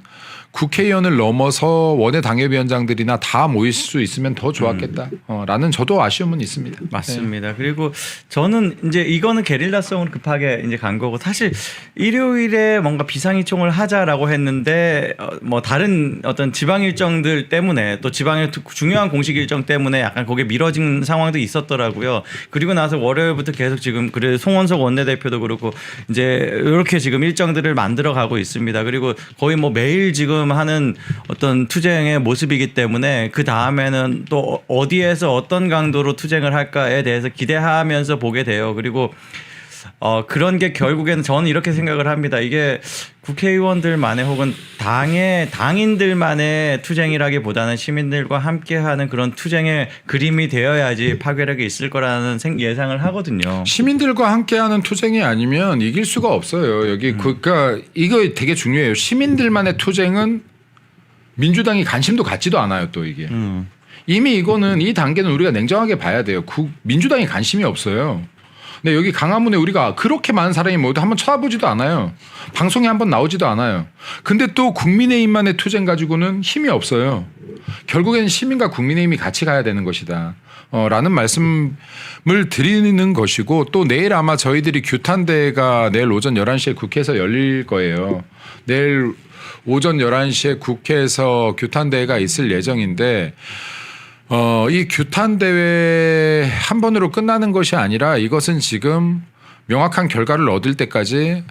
국회의원을 넘어서 원외 당협위원장들이나 다 모일 수 있으면 더 좋았겠다. 라는 저도 아쉬움은 있습니다. 맞습니다. 그리고 저는 이제 이거는 게릴라성으로 급하게 이제 간 거고 사실 일요일에 뭔가 비상의총을 하자라고 했는데 뭐 다른 어떤 지방 일정들 때문에 또 지방의 중요한 공식 일정 때문에 약간 거기에 미뤄진 상황도 있었더라고요. 그리고 나서 월요일부터 계속 지금 그래 송원석 원내대표도 그렇고 이제 이렇게 지금 일정들을 만들어 가고 있습니다. 그리고 거의 뭐 매일 지금 하는 어떤 투쟁의 모습이기 때문에 그 다음에는 또 어디에서 어떤 강도로 투쟁을 할까에 대해서 기대하면서 보게 돼요. 그리고 그런 게 결국에는 저는 이렇게 생각을 합니다. 이게 국회의원들만의 혹은 당인들만의 투쟁이라기보다는 시민들과 함께하는 그런 투쟁의 그림이 되어야지 파괴력이 있을 거라는 예상을 하거든요. 시민들과 함께하는 투쟁이 아니면 이길 수가 없어요. 여기 그러니까 이거 되게 중요해요. 시민들만의 투쟁은 민주당이 관심도 갖지도 않아요. 또 이게 이미 이거는 이 단계는 우리가 냉정하게 봐야 돼요. 민주당이 관심이 없어요. 근데 여기 강화문에 우리가 그렇게 많은 사람이 모여도 한번 쳐다보지도 않아요. 방송에 한번 나오지도 않아요. 근데 또 국민의힘만의 투쟁 가지고는 힘이 없어요. 결국에는 시민과 국민의힘이 같이 가야 되는 것이다. 라는 말씀을 드리는 것이고 또 내일 아마 저희들이 규탄대회가 내일 오전 11시에 국회에서 열릴 거예요. 내일 오전 11시에 국회에서 규탄대회가 있을 예정인데 이 규탄대회 한 번으로 끝나는 것이 아니라 이것은 지금 명확한 결과를 얻을 때까지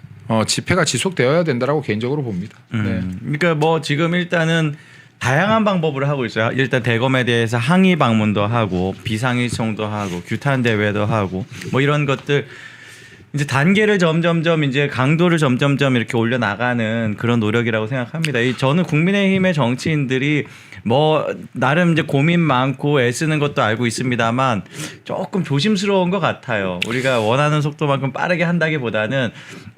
집회가 지속되어야 된다라고 개인적으로 봅니다. 네. 그러니까 뭐 지금 일단은 다양한 방법을 하고 있어요. 일단 대검에 대해서 항의 방문도 하고 비상의총도 하고 규탄대회도 하고 뭐 이런 것들 이제 단계를 점점점 이제 강도를 점점점 이렇게 올려 나가는 그런 노력이라고 생각합니다. 저는 국민의힘의 정치인들이 뭐 나름 이제 고민 많고 애쓰는 것도 알고 있습니다만 조금 조심스러운 것 같아요. 우리가 원하는 속도만큼 빠르게 한다기보다는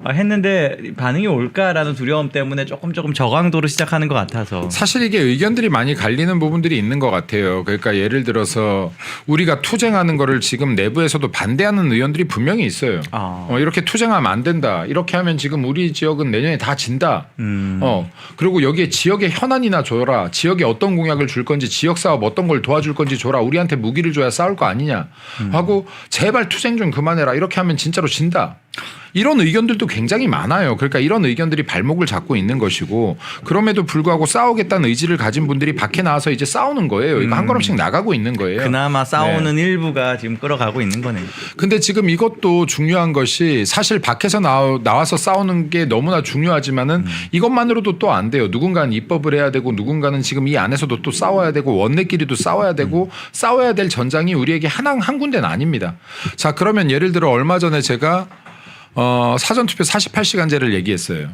했는데 반응이 올까라는 두려움 때문에 조금 저강도로 시작하는 것 같아서 사실 이게 의견들이 많이 갈리는 부분들이 있는 것 같아요. 그러니까 예를 들어서 우리가 투쟁하는 거를 지금 내부에서도 반대하는 의원들이 분명히 있어요. 이렇게 투쟁하면 안 된다. 이렇게 하면 지금 우리 지역은 내년에 다 진다. 그리고 여기에 지역의 현안이나 줘라. 지역에 어떤 공약을 줄 건지 지역 사업 어떤 걸 도와줄 건지 줘라. 우리한테 무기를 줘야 싸울 거 아니냐 하고 제발 투쟁 좀 그만해라. 이렇게 하면 진짜로 진다. 이런 의견들도 굉장히 많아요. 그러니까 이런 의견들이 발목을 잡고 있는 것이고 그럼에도 불구하고 싸우겠다는 의지를 가진 분들이 밖에 나와서 이제 싸우는 거예요. 이거 한 걸음씩 나가고 있는 거예요. 그나마 싸우는 일부가 지금 끌어가고 있는 거네요. 근데 지금 이것도 중요한 것이 사실 밖에서 나와서 싸우는 게 너무나 중요하지만은 이것만으로도 또 안 돼요. 누군가는 입법을 해야 되고 누군가는 지금 이 안에서도 또 싸워야 되고 원내끼리도 싸워야 되고 싸워야 될 전장이 우리에게 한 군데는 아닙니다. 자, 그러면 예를 들어 얼마 전에 제가 사전투표 48시간제를 얘기했어요.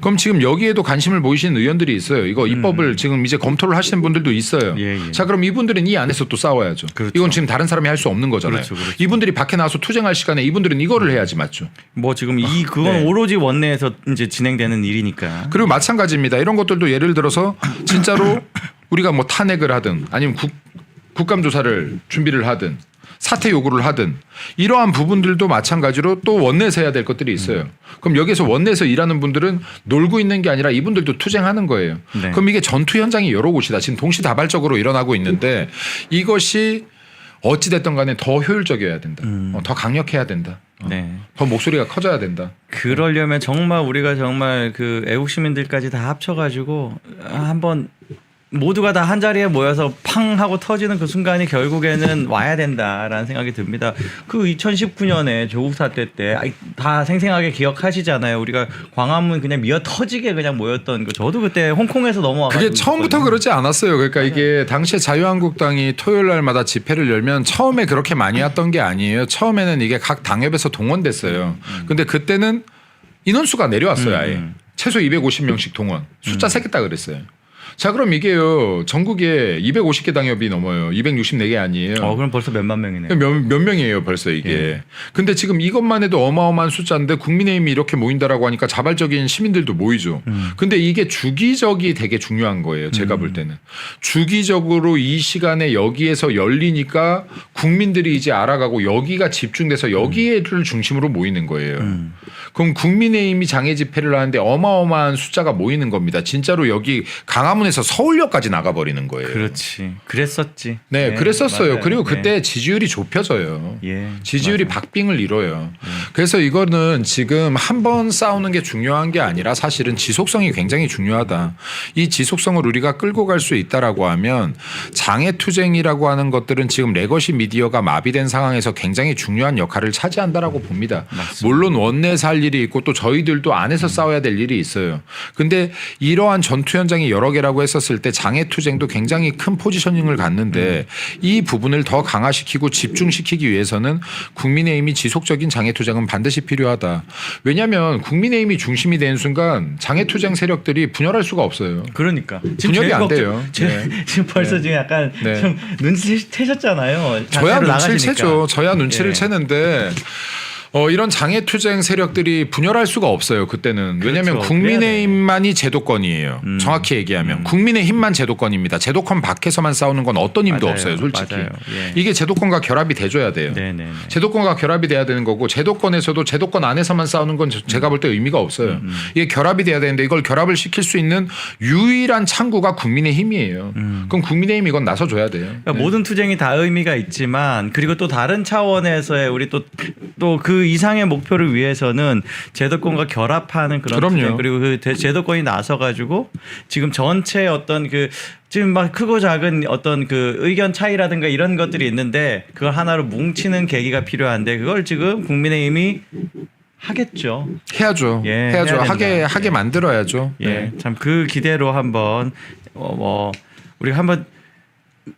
그럼 지금 여기에도 관심을 보이시는 의원들이 있어요. 이거 입법을 지금 이제 검토를 하시는 분들도 있어요. 예. 자, 그럼 이분들은 이 안에서 또 싸워야죠. 그렇죠. 이건 지금 다른 사람이 할 수 없는 거잖아요. 그렇죠. 이분들이 밖에 나와서 투쟁할 시간에 이분들은 이거를 해야지 맞죠. 뭐 지금 그건 네. 오로지 원내에서 이제 진행되는 일이니까. 그리고 마찬가지입니다. 이런 것들도 예를 들어서 진짜로 우리가 뭐 탄핵을 하든 아니면 국감조사를 준비를 하든 사퇴 요구를 하든 이러한 부분들도 마찬가지로 또 원내에서 해야 될 것들이 있어요. 그럼 여기서 원내에서 일하는 분들은 놀고 있는 게 아니라 이분들도 투쟁하는 거예요. 네. 그럼 이게 전투 현장이 여러 곳이다. 지금 동시다발적으로 일어나고 있는데 이것이 어찌됐든 간에 더 효율적이어야 된다. 더 강력해야 된다. 네. 더 목소리가 커져야 된다. 그러려면 정말 우리가 정말 그 애국 시민들까지 다 합쳐가지고 한번 모두가 다 한 자리에 모여서 팡 하고 터지는 그 순간이 결국에는 와야 된다라는 생각이 듭니다. 그 2019년에 조국 사태 때 다 생생하게 기억하시잖아요. 우리가 광화문 그냥 미어 터지게 그냥 모였던 거. 저도 그때 홍콩에서 넘어와가지고 그게 처음부터 그러지 않았어요. 그러니까 이게 당시에 자유한국당이 토요일 날마다 집회를 열면 처음에 그렇게 많이 왔던 게 아니에요. 처음에는 이게 각 당협에서 동원됐어요. 근데 그때는 인원수가 내려왔어요. 아예. 최소 250명씩 동원. 숫자 세겠다 그랬어요. 자, 그럼 이게요. 전국에 250개 당협이 넘어요. 264개 아니에요. 그럼 벌써 몇만 명이네요. 몇 명이에요, 벌써 이게. 예. 근데 지금 이것만 해도 어마어마한 숫자인데 국민의힘이 이렇게 모인다라고 하니까 자발적인 시민들도 모이죠. 근데 이게 주기적이 되게 중요한 거예요. 제가 볼 때는. 주기적으로 이 시간에 여기에서 열리니까 국민들이 이제 알아가고 여기가 집중돼서 여기를 중심으로 모이는 거예요. 그럼 국민의힘이 장애 집회를 하는데 어마어마한 숫자가 모이는 겁니다. 진짜로 여기 강화문에서 서울역까지 나가버리는 거예요. 그렇지. 그랬었지. 네, 그랬었어요. 맞아요. 그리고 네. 그때 지지율이 좁혀져요. 예, 지지율이 박빙을 이뤄요. 그래서 이거는 지금 한 번 싸우는 게 중요한 게 아니라 사실은 지속성이 굉장히 중요하다. 이 지속성을 우리가 끌고 갈 수 있다라고 하면 장애투쟁이라고 하는 것들은 지금 레거시 미디어가 마비된 상황에서 굉장히 중요한 역할을 차지한다라고 봅니다. 물론 원내에서 할 일이 있고 또 저희들도 안에서 싸워야 될 일이 있어요. 근데 이러한 전투 현장이 여러 개라고 했었을 때 장애투쟁도 굉장히 큰 포지셔닝을 갖는데 이 부분을 더 강화시키고 집중시키기 위해서는 국민의힘이 지속적인 장애투쟁은 반드시 필요하다. 왜냐하면 국민의힘이 중심이 되는 순간 장애투쟁 세력들이 분열할 수가 없어요. 그러니까 분열이 제일 안 돼요. 지금 벌써 지금 약간 네. 좀 눈치채셨잖아요. 저야 자체로 눈치를 나가시니까. 채죠. 저야 눈치를 예. 채는데 이런 장애투쟁 세력들이 분열할 수가 없어요. 그때는. 왜냐하면 그렇죠. 국민의힘만이 제도권이에요. 정확히 얘기하면. 국민의힘만 제도권입니다. 제도권 밖에서만 싸우는 건 어떤 힘도 맞아요. 없어요. 솔직히. 맞아요. 예. 이게 제도권과 결합이 돼줘야 돼요. 네네. 제도권과 결합이 돼야 되는 거고 제도권에서도 제도권 안에서만 싸우는 건 제가 볼 때 의미가 없어요. 이게 결합이 돼야 되는데 이걸 결합을 시킬 수 있는 유일한 창구가 국민의힘이에요. 그럼 국민의힘 이건 나서줘야 돼요. 그러니까 모든 투쟁이 다 의미가 있지만 그리고 또 다른 차원에서의 우리 또 그 이상의 목표를 위해서는 제도권과 결합하는 그런 그럼요. 투쟁 그리고 그 제도권이 나서 가지고 지금 전체 어떤 그 지금 막 크고 작은 어떤 그 의견 차이라든가 이런 것들이 있는데 그걸 하나로 뭉치는 계기가 필요한데 그걸 지금 국민의힘이 하겠죠. 해야죠. 예, 해야죠. 해야 된다. 하게 만들어야죠. 예, 네. 참 그 기대로 한번 우리가 한번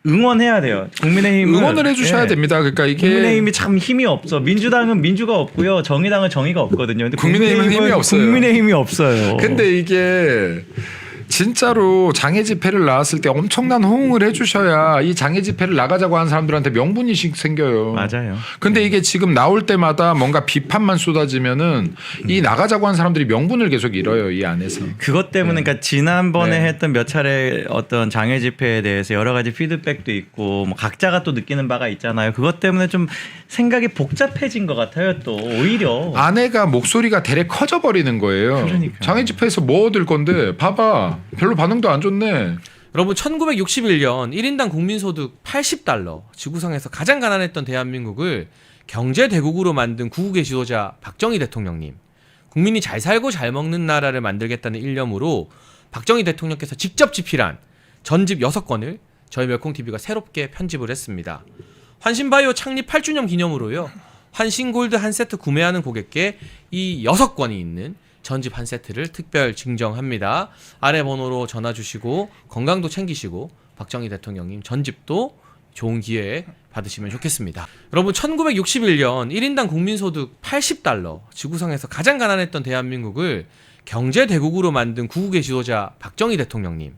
응원해야 돼요. 국민의힘 응원을 해주셔야 됩니다. 그러니까 이게 국민의힘이 참 힘이 없어. 민주당은 민주가 없고요. 정의당은 정의가 없거든요. 근데 국민의힘은 힘이 없어요. 국민의힘이 없어요. 근데 이게 진짜로 장애 집회를 나왔을 때 엄청난 호응을 해주셔야 이 장애 집회를 나가자고 하는 사람들한테 명분이식 생겨요. 맞아요. 근데 이게 지금 나올 때마다 뭔가 비판만 쏟아지면은 이 나가자고 하는 사람들이 명분을 계속 잃어요. 이 안에서. 그것 때문에 그러니까 지난번에 네. 했던 몇 차례 어떤 장애 집회에 대해서 여러 가지 피드백도 있고 뭐 각자가 또 느끼는 바가 있잖아요. 그것 때문에 좀 생각이 복잡해진 것 같아요. 또 오히려 아내가 목소리가 대래 커져 버리는 거예요. 그러니까요. 장애 집회에서 뭐 얻을 건데 봐봐. 별로 반응도 안 좋네. 여러분 1961년 1인당 국민소득 80달러 지구상에서 가장 가난했던 대한민국을 경제대국으로 만든 구국의 지도자 박정희 대통령님, 국민이 잘 살고 잘 먹는 나라를 만들겠다는 일념으로 박정희 대통령께서 직접 집필한 전집 6권을 저희 멸콩TV가 새롭게 편집을 했습니다. 환신바이오 창립 8주년 기념으로요, 환신골드 한 세트 구매하는 고객께 이 6권이 있는 전집 한 세트를 특별 증정합니다. 아래 번호로 전화 주시고 건강도 챙기시고 박정희 대통령님 전집도 좋은 기회에 받으시면 좋겠습니다. 여러분 1961년 1인당 국민소득 80달러 지구상에서 가장 가난했던 대한민국을 경제대국으로 만든 구국의 지도자 박정희 대통령님,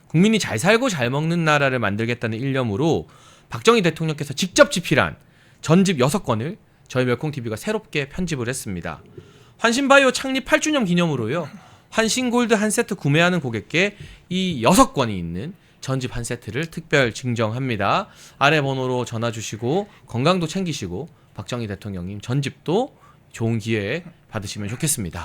국민이 잘 살고 잘 먹는 나라를 만들겠다는 일념으로 박정희 대통령께서 직접 집필한 전집 6권을 저희 멸콩TV가 새롭게 편집을 했습니다. 환신바이오 창립 8주년 기념으로요, 환신골드 한 세트 구매하는 고객께 이 6권이 있는 전집 한 세트를 특별 증정합니다. 아래 번호로 전화 주시고 건강도 챙기시고 박정희 대통령님 전집도 좋은 기회에 받으시면 좋겠습니다.